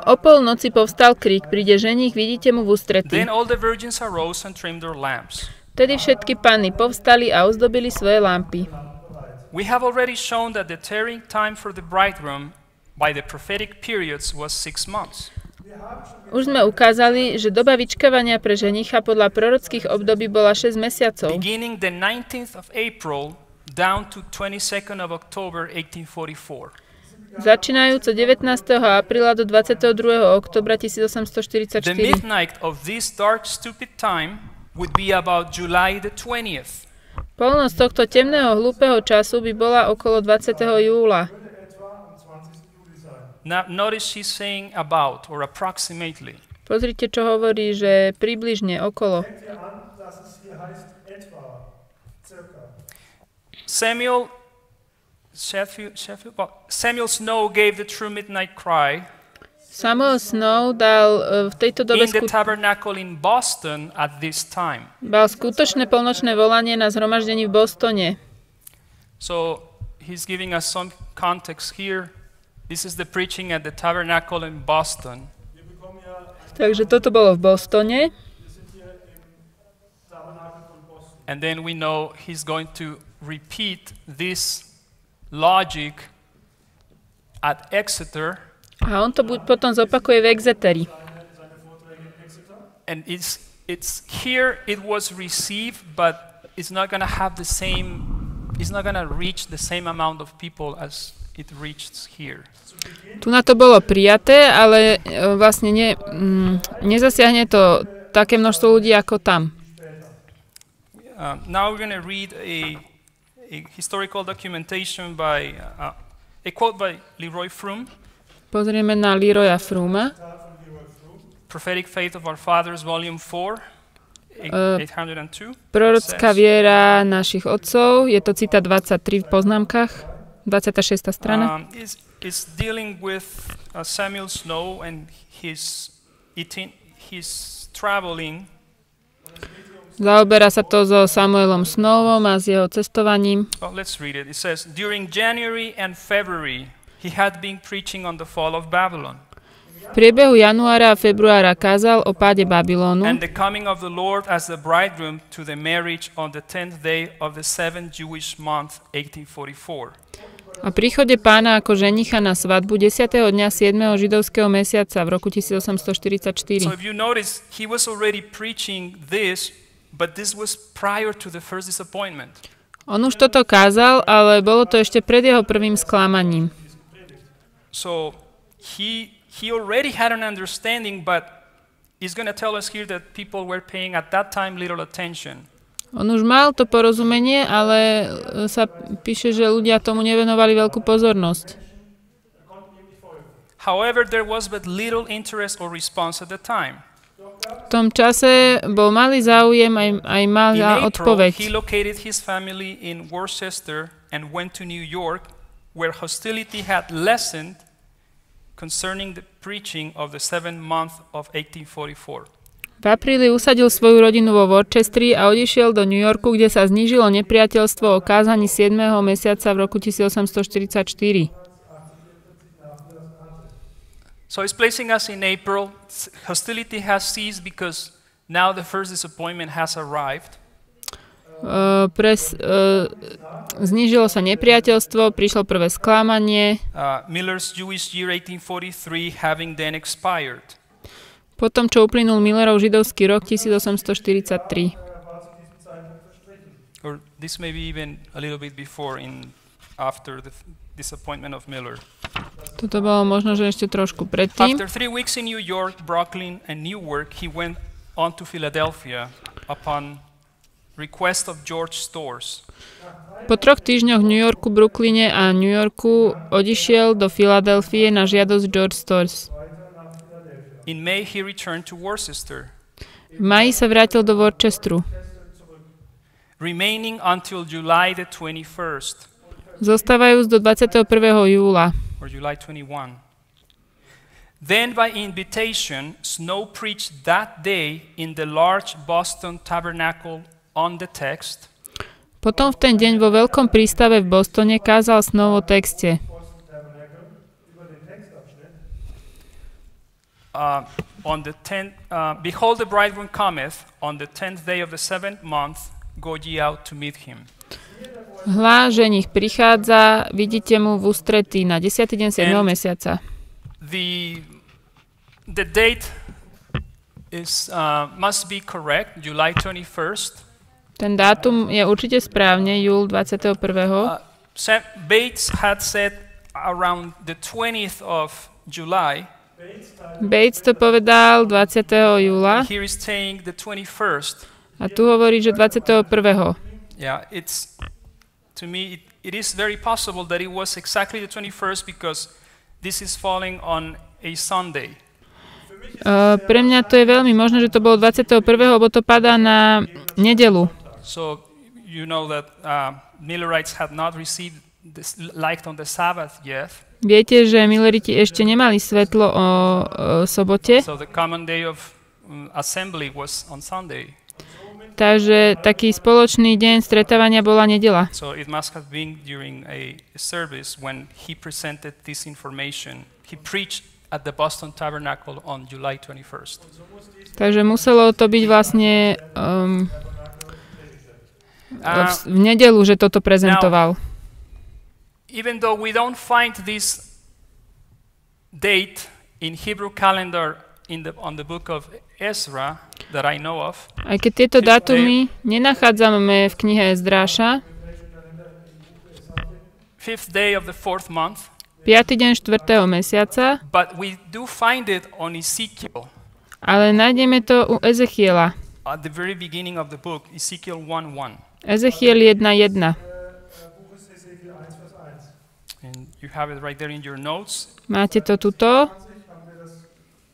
O polnoci povstal krík, príde ženích, vidíte mu v ústretí. Then all the virgins arose and trimmed their lamps. Vtedy všetky panny povstali a ozdobili svoje lampy. We have already shown that the tarrying time for the bridegroom by the prophetic periods was 6 months. Už sme ukázali, že doba vyčkávania pre ženicha podľa prorockých období bola 6 mesiacov. Beginning the 19th of April down to 22nd of October 1844. Začínajúc od 19. apríla do 22. oktobra 1844. The midnight of this dark stupid time would be about July the 20th. Polnosť tohto temného hlúpeho času by bola okolo 20. júla. Now, notice she's saying about or approximately. Pozrite, čo hovorí, že približne okolo. Samuel Snow gave the true midnight cry Samuel Snow dal v tejto dobe in the tabernacle in Boston at this time. Dal skutočné polnočné volanie na zhromaždení v Bostone. So he's giving us some context here. This is the preaching at the tabernacle in Boston. Takže toto bolo v Bostone. And then we know he's going to repeat this logic at Exeter. A on to potom zopakuje v Exeteri. And it's here it was received, but it's not going to have the same, it's not going to reach the same amount of people as it reached here. Tu na to bolo prijaté, ale vlastne nezasiahne to také množstvo ľudí ako tam. Now we're going to read a historical documentation by a quote by Leroy Froome. Pozrieme na Leroya Frooma. Prophetic Faith of Our Fathers, Volume 4, 802. Prorocká viera našich otcov. Je to citát 23 v poznámkach. 26. strana. It's dealing with Samuel Snow and his traveling. Zaoberá sa to so Samuelom Snowom a s jeho cestovaním. Well, let's read it. It says, during January and February, he had been preaching on the fall of Babylon. V priebehu januára a februára kázal o páde Babylonu and the coming of the Lord as the bridegroom to the marriage on the 10th day of the 7th Jewish month, 1844. a príchode pána ako ženicha na svadbu 10. dňa 7. židovského mesiaca v roku 1844. So if you notice, he was already preaching this, but this was prior to the first disappointment. On už toto kázal, ale bolo to ešte pred jeho prvým sklamaním. So he already had an understanding, but he's going to tell us here that people were paying at that time little attention. On už mal to porozumenie, ale sa píše, že ľudia tomu nevenovali veľkú pozornosť. However, there was but little interest or response at the time. V tom čase bol malý záujem aj malá odpoveď. He located his family in Worcester and went to New York, where hostility had lessened concerning the preaching of the 7th month of 1844. V apríli usadil svoju rodinu vo Worcesteri a odišiel do New Yorku, kde sa znížilo nepriateľstvo o kázaní 7. mesiaca v roku 1844. So he's placing us in April. Hostility has ceased because now the first disappointment has arrived. Znížilo sa nepriateľstvo, prišlo prvé sklamanie. Miller's Jewish year 1843 having then expired. Potom, čo uplynul Millerov židovský rok 1843. Or this may be even a little bit before, after the disappointment of Miller. Toto bolo možno, že ešte trošku predtým. After 3 weeks in New York, Brooklyn, and Newark, he went on to Philadelphia upon request of George Storrs. Po 3 týždňoch v New Yorku, Brooklyne a New Yorku odišiel do Filadelfie na žiadosť George Storrs. In May he returned to Worcester. V máji sa vrátil do Worcesteru. Remaining until July the 21st. Zostávajúc do 21. júla. Or July 21. Then by invitation, Snow preached that day in the large Boston Tabernacle on the text. Potom v ten deň vo veľkom prístave v Bostone kázal Snow o texte. On the 10th, behold, the bridegroom cometh on the 10th day of the 7th month. Go ye out to meet him. Hľa, ženích prichádza, vidíte mu v ústretí na 10. deň 7. mesiaca. The date must be correct, July 21st. Ten dátum je určite správne, júl 21. Bates had said around the 20th of July. Bates to povedal 20. júla. Here is saying the 21st. A tu hovorí, že 21. Yeah, to me it is very possible that it was exactly the 21st because this is falling on a Sunday. Pre mňa to je veľmi možné, že to bolo 21., lebo to padá na nedelu. So you know that Millerites had not received this light on the Sabbath yet. Viete, že Milleriti ešte nemali svetlo o sobote. So the common day of assembly was on Sunday. Takže taký spoločný deň stretávania bola nedela. So it must have been during a service when he presented this information. He preached at the Boston Tabernacle on July 21st. Takže muselo to byť vlastne v nedelu, že toto prezentoval. Even though we don't find this date in Hebrew calendar on the book of Ezra that I know of. Aj keď tieto dátumy nenachádzame v knihe Ezdráša. 5th day of the 4th month. 5. deň 4. mesiaca. But we do find it on Ezekiel. Ale nájdeme to u Ezechiela. At the very beginning of the book, Ezekiel 1:1. Ezechiel 1:1. And you have it right there in your notes. Máte to tuto.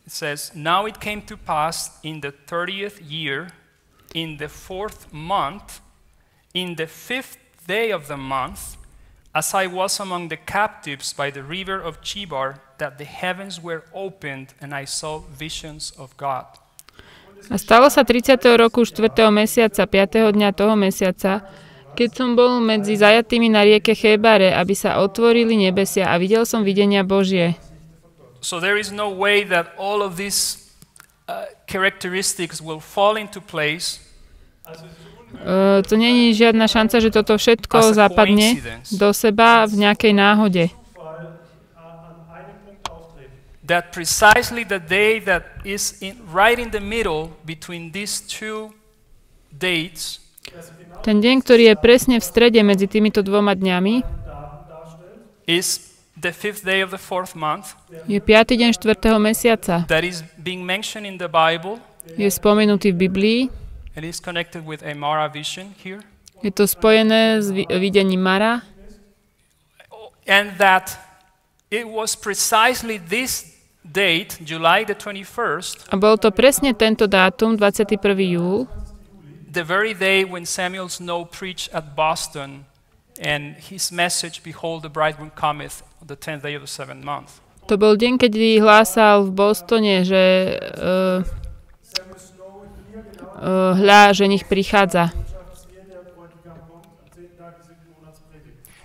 It says, now it came to pass in the 30th year, in the 4th month, in the 5th day of the month, as I was among the captives by the river of Chebar, that the heavens were opened and I saw visions of God. A stalo sa 30. roku 4. mesiaca, 5. dňa toho mesiaca, keď som bol medzi zajatými na rieke Chébare, aby sa otvorili nebesia a videl som videnia Božie. So there is no way that all of these characteristics will fall into place. To nie je žiadna šanca, že toto všetko zapadne do seba v nejakej náhode. That precisely the day that is right in the middle between these two dates. Ten deň, ktorý je presne v strede medzi týmito dvoma dňami, is the 5th day of the 4th month. Je 5. deň 4. mesiaca. That is being mentioned in the Bible. Je spomenutý v Biblii. It is connected with a Mara vision here. Je to spojené s videním Mara. And that it was precisely this date, July the 21st. A bol to presne tento dátum, 21. júl. The very day when Samuel Snow preached at Boston and his message, behold, the bridegroom cometh, on the 10th day of the 7th month. To bol deň, keď hlásal v Bostone, že hľa, ženich prichádza.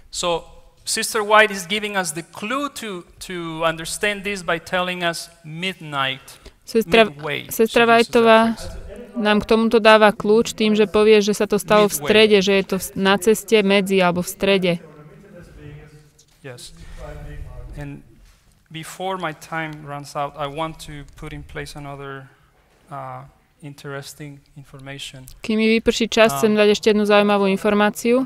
So, Sister White is giving us the clue to understand this by telling us midnight. Sestra Whiteová nám k tomuto dáva kľúč tým, že povie, že sa to stalo v strede, že je to na ceste medzi alebo v strede. Yes. And before my time runs out, I want to put in place another interesting information. Kým mi vyprší čas, chcem dať ešte jednu zaujímavú informáciu.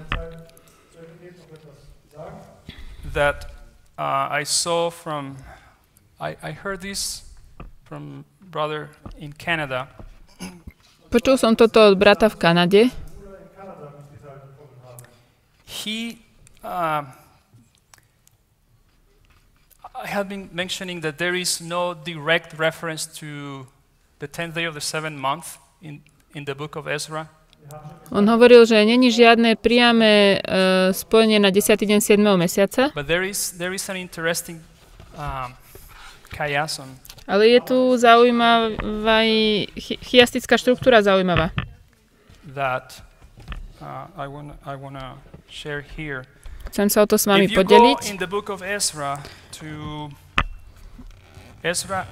That I saw from, I heard this from brother in Canada. Počul som toto od brata v Kanade. He I have been mentioning that there is no direct reference to the 10th day of the 7th month in the book of Ezra. On hovoril, že není žiadne priame spojenie na 10. deň 7. mesiaca. But there is an interesting chiasm Ale je tu zaujímavá chiastická štruktúra zaujímavá. That I wanna share here. Chcem sa o to s vami If you podeliť. go in the book of Ezra to Ezra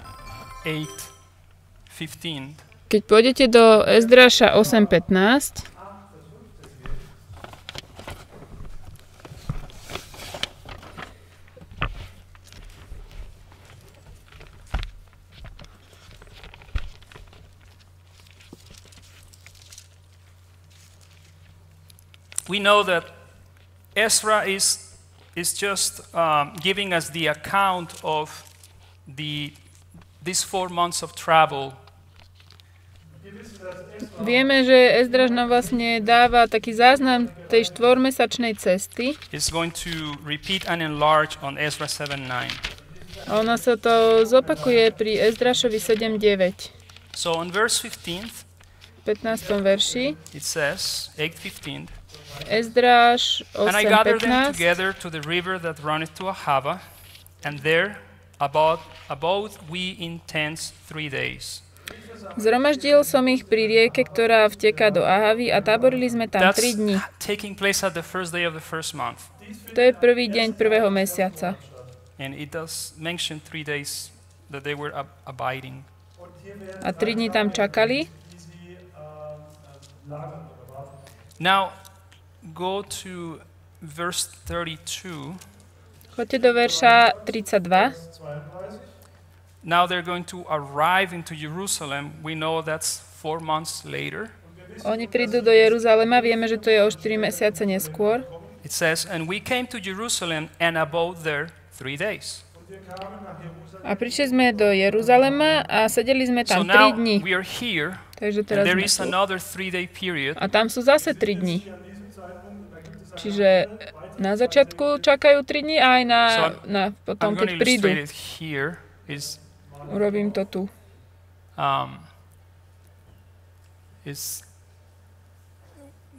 8:15. Keď pôjdete do Ezdraša 8.15, we know that Ezra is just giving us the account of these 4 months of travel. vieme, že Ezdraž nám vlastne dáva taký záznam tej 4-mesačnej cesty. It's going to repeat and enlarge on Ezra 7:9. A ona sa to zopakuje pri Ezdrašovi 7.9. So on verse 15, V 15. verši it says, 8:15, Ezdraš and I gathered them 8.15. together to the river that runneth to Ahava, and there abode we in tents 3 days. Zhromaždil som ich pri rieke, ktorá vteká do Ahavy a táborili sme tam 3 That's dni. taking place at the first day of the first month. To je prvý deň prvého mesiaca. And it does mention 3 days that they were abiding. A 3 dni tam čakali. Now, go to verse 32. Choďte do verša 32. Now they're going to arrive into Jerusalem. We know that's 4 months later. Oni prídu do Jeruzalema, vieme, že to je o 4 mesiace neskôr. It says, and we came to Jerusalem and abode there 3 days. A prišli sme do Jeruzalema a sedeli sme So tam now 3 dni. we are here, Takže and teraz there sme is tu. another 3-day period. A tam sú zase 3 dni. Čiže na začiatku čakajú 3 dni a aj na potom, I'm keď going to prídu. illustrate it here. Urobím to tu.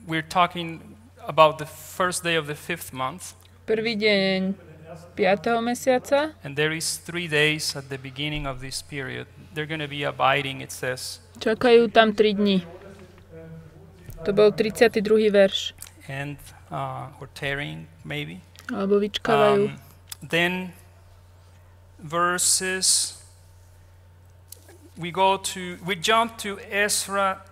We're talking about the first day of the 5th month, Prvý deň 5. mesiaca and there is 3 days at the beginning of this period. They're going to be abiding, it says. čakajú tam 3 dni. To bol 32. verš. And or tearing maybe. Alebo vyčkávajú. Then verses we jump to Ezra.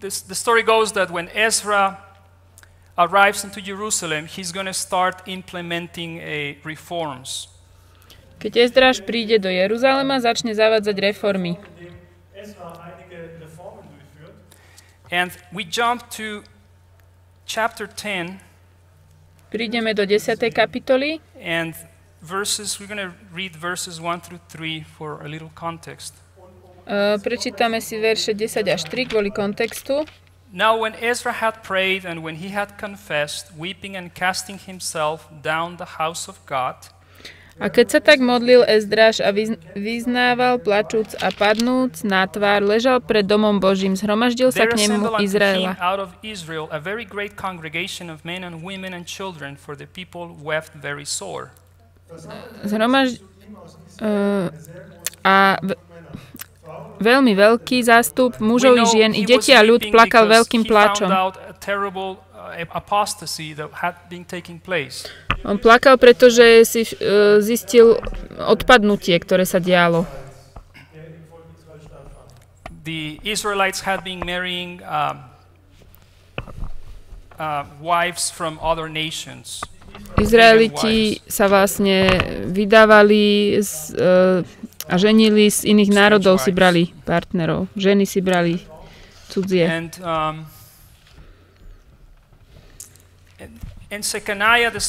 The story goes that when Ezra arrives into Jerusalem, he's going to start implementing reforms. Keď Ezdraž príde do Jeruzalema, začne zavádzať reformy. And we jump to chapter 10. Prídeme do 10. kapitoly. And we're going to read verses 1 through 3 for a little context. Prečítame si verše 10 až 3 kvôli kontextu. Now when Ezra had prayed and when he had confessed, weeping and casting himself down the house of God, a keď sa tak modlil Ezdraž a vyznával, plačúc a padnúc na tvár, ležal pred domom Božím, zhromaždil sa k nemu Izraela. out of Israel a very great congregation of men and women and children, for the people wept very sore. Veľmi veľký zástup mužov i žien, i deti a ľud plakal veľkým plačom. On plakal, pretože si zistil odpadnutie, ktoré sa dialo. The Israelites had been marrying wives from other nations. Izraeliti sa vlastne vydávali a ženili z iných národov, si brali partnerov. Ženy si brali cudzie. And Shechaniah the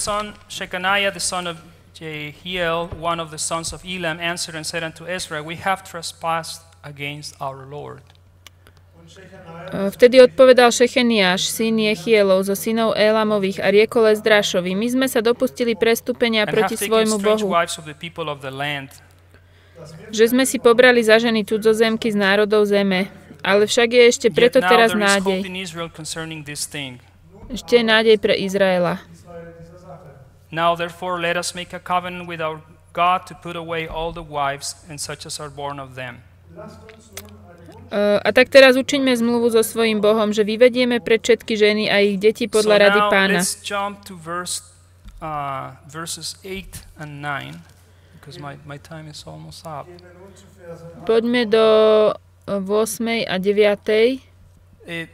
son of Jehiel, one of the sons of Elam, answered and said unto Ezra, we have trespassed against our Lord. Vtedy odpovedal Šecheniáš, syn Jehielov, zo synov Elamových, a riekol Ezdrašovi, my sme sa dopustili prestúpenia proti svojmu Bohu, že sme si pobrali za ženy cudzozemky z národov zeme. Ale však je ešte preto teraz nádej. Ešte je nádej pre Izraela. Now therefore let us make a covenant with our God to put away all the wives and such as are born of them. A tak teraz učiňme zmluvu so svojím Bohom, že vyvedieme pred všetky ženy a ich deti podľa rady Pána. Let's jump to verses 8 and 9, because my time is almost up. Poďme do 8. a 9.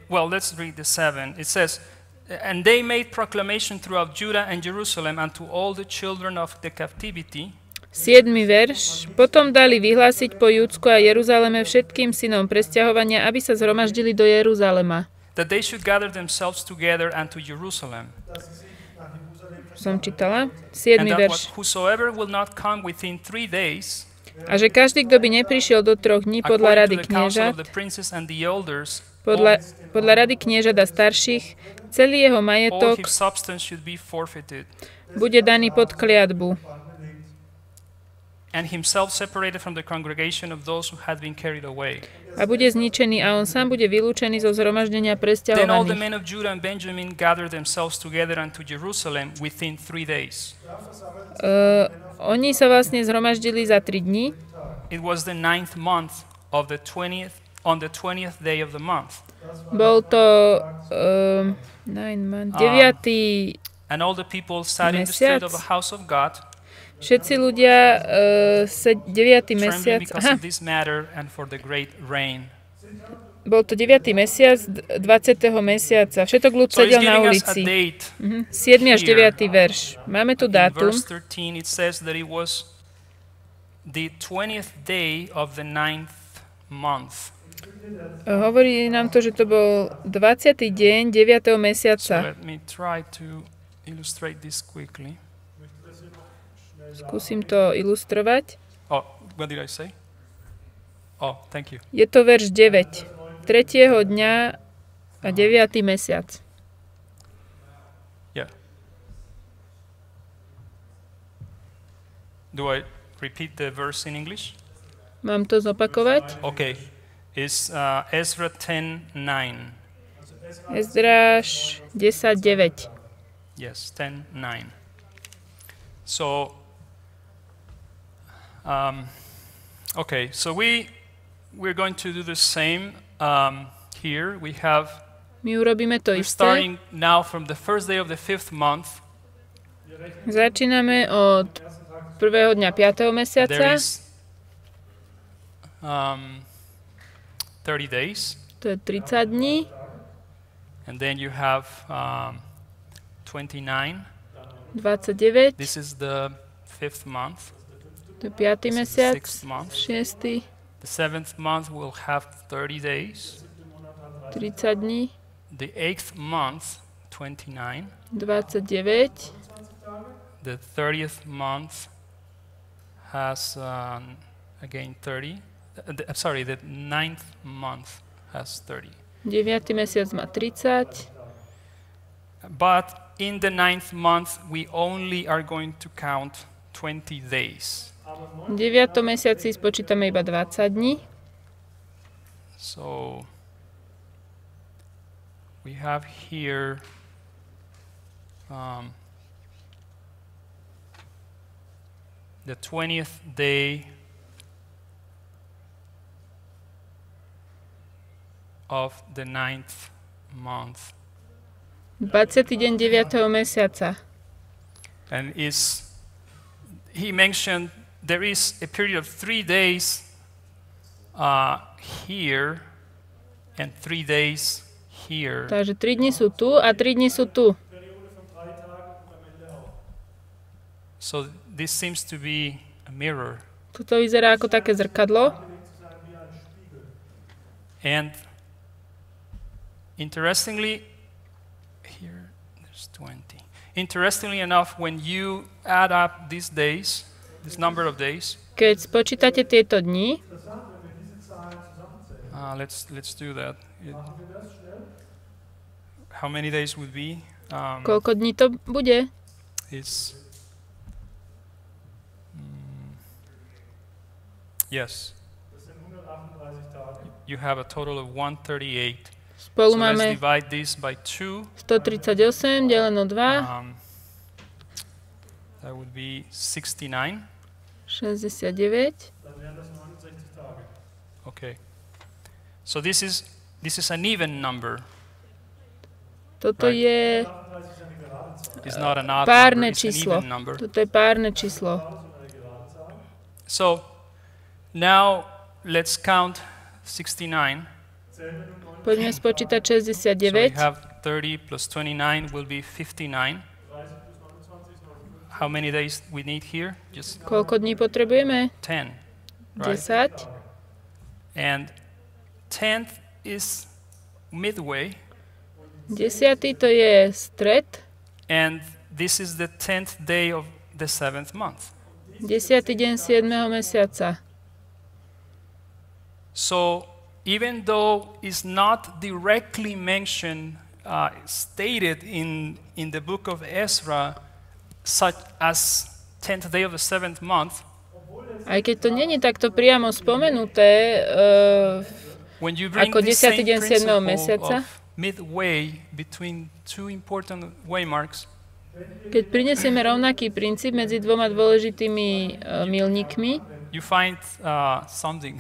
Well, let's read the 7. It says, "And they made proclamation throughout Judah and Jerusalem unto all the children of the captivity." 7. verš. Potom dali vyhlásiť po Júdsku a Jeruzaleme všetkým synom presťahovania, aby sa zhromaždili do Jeruzalema. That they should gather themselves together unto Jerusalem. Som čítala. 7. And that verš. whosoever will not come within 3 days, A že každý, kto by neprišiel do 3 dní podľa rady kniežat, podľa rady kniežat a starších, celý jeho majetok bude daný pod kliatbu. And himself separated from the congregation of those who had been carried away. A bude zničený a on sám bude vylúčený zo zhromaždenia Then all the presťahovaných. men of Judah and Benjamin gathered themselves together unto Jerusalem within 3 days. Oni sa vlastne zhromaždili za 3 dní. It was the 9th month of the 20th, on the 20th day of the month. Bol to 9. And all the people sat in the street of the house of God, Všetci ľudia 9. trembling mesiac. because Aha, of this matter and for the great rain. bol to 9. mesiac 20. mesiaca. Všetok ľud So he's sedel na giving us a ulici. date. 7. až here. 9. verš. Máme tu In dátum. verse 13 it says that it was the 20th day of the 9th month. Hovorí nám to, že to bol 20. deň 9. So mesiaca. let me try to illustrate this quickly. Skúsim to ilustrovať. Oh, what did I say? Oh, thank you. Je to verš 9. 3. dňa a 9. mesiac. Yeah. Do I repeat the verse in English? Mám to zopakovať? Okay. It's Ezra 10:9. Ezdráž 10.9. Yes, 10:9. So, okay. So we're going to do the same here. My urobíme to We're isté. starting now from the first day of the 5th month. Začíname od prvého dňa 5. There mesiaca. is 30 days, To je 30 dní. and then you have 29. 29. This is the 5th month. To je 5. This is the mesiac. 6th month. 6. The 7th month will have 30 days. 30 dní. The 8th month, 29. 29. The 30th month has again 30. The 9th month has 30. 9. mesiac má 30. But in the 9th month, we only are going to count 20 days. V 9. mesiaci spočítame iba 20 dní. So we have here the 20th day of the 9th month. 20. deň 9. mesiaca. And he mentioned there is a period of 3 days here and 3 days here. Takže 3 dní sú tu a 3 dní sú tu. So this seems to be a mirror. Toto vyzerá ako také zrkadlo. And interestingly, here there's 20. Interestingly enough, when you add up these days, this number of days, Keď spočítate tieto dni, let's do that. How many days would be? koľko dní to bude? It's yes. You have a total of 138. Spolu So let's máme divide this by 2. 138 deleno 2. That would be 69. 69. Okay. So this is an even number. Toto Right. je It's not an odd párne number, it's an číslo. even number. Toto je párne číslo. So now let's count 69. Poďme spočítať So we 69. have 30 plus 29 will be 59. How many days we need here? Just Koľko dní potrebujeme? 10. Right? 10. And 10th is midway. 10. to je stred. And this is the 10th day of the 7th month. 10. deň 7. mesiaca. So even though it's not directly mentioned, stated in the book of Ezra, such as 10th day of the 7th month, Aj keď to není takto priamo spomenuté, when you bring ako this 10. same deň 7. principle mesiaca, of midway between two important waymarks, keď prinesieme rovnaký princíp medzi dvoma dôležitými milníkmi, you find something.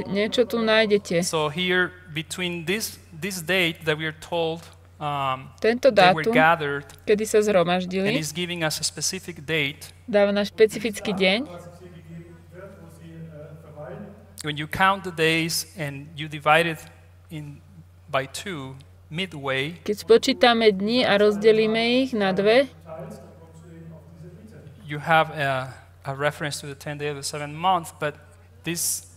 niečo tu nájdete. So here, between this date that we are told Tento they were dátum, gathered, kedy sa and zhromaždili, he's giving us a specific date. dáva na špecifický deň. When you count the days and you divide it by 2, midway, Keď spočítame dni a rozdelíme ich na dve, you have a reference to the 10th day of the 7th month, but this,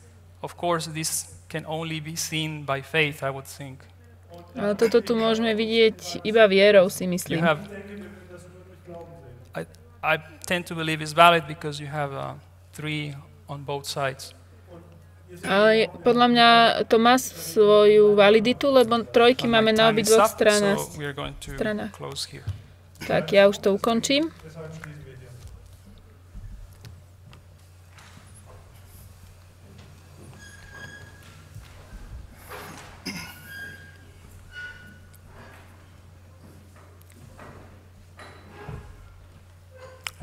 of course, this can only be seen by faith, I would think. ale toto tu môžeme vidieť iba vierou, si You myslím. have, I tend to believe it's valid because you have 3 on both sides. Ale podľa mňa to má svoju validitu, lebo trojky And my máme na time is obidvoch up, stranách. so we are going to stranách. close here. Tak ja už to ukončím.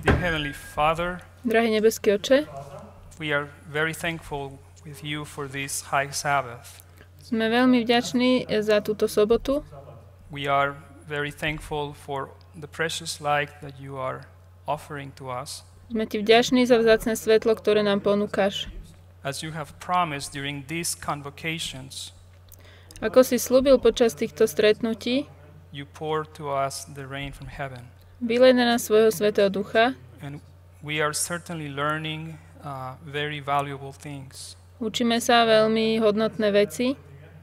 Dear Heavenly Father, Drahý nebeský Oče, we are very thankful with you for this high Sabbath. sme veľmi vďační za túto sobotu. We are very thankful for the precious light that you are offering to us. Sme ti vďační za vzácne svetlo, ktoré nám ponúkaš. As you have promised during these convocations, Ako si slúbil počas týchto stretnutí, you pour to us the rain from heaven. vylej na nás svojho Svätého Ducha. And we are certainly learning very valuable things. Učíme sa veľmi hodnotné veci.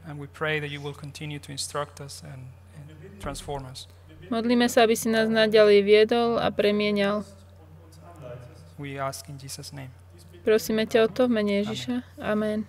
And we pray that you will continue to instruct us and transform us. Modlíme sa, aby si nás naďalej viedol a premieňal. We ask in Jesus' name. Prosíme ťa o to v mene Ježiša. Amen.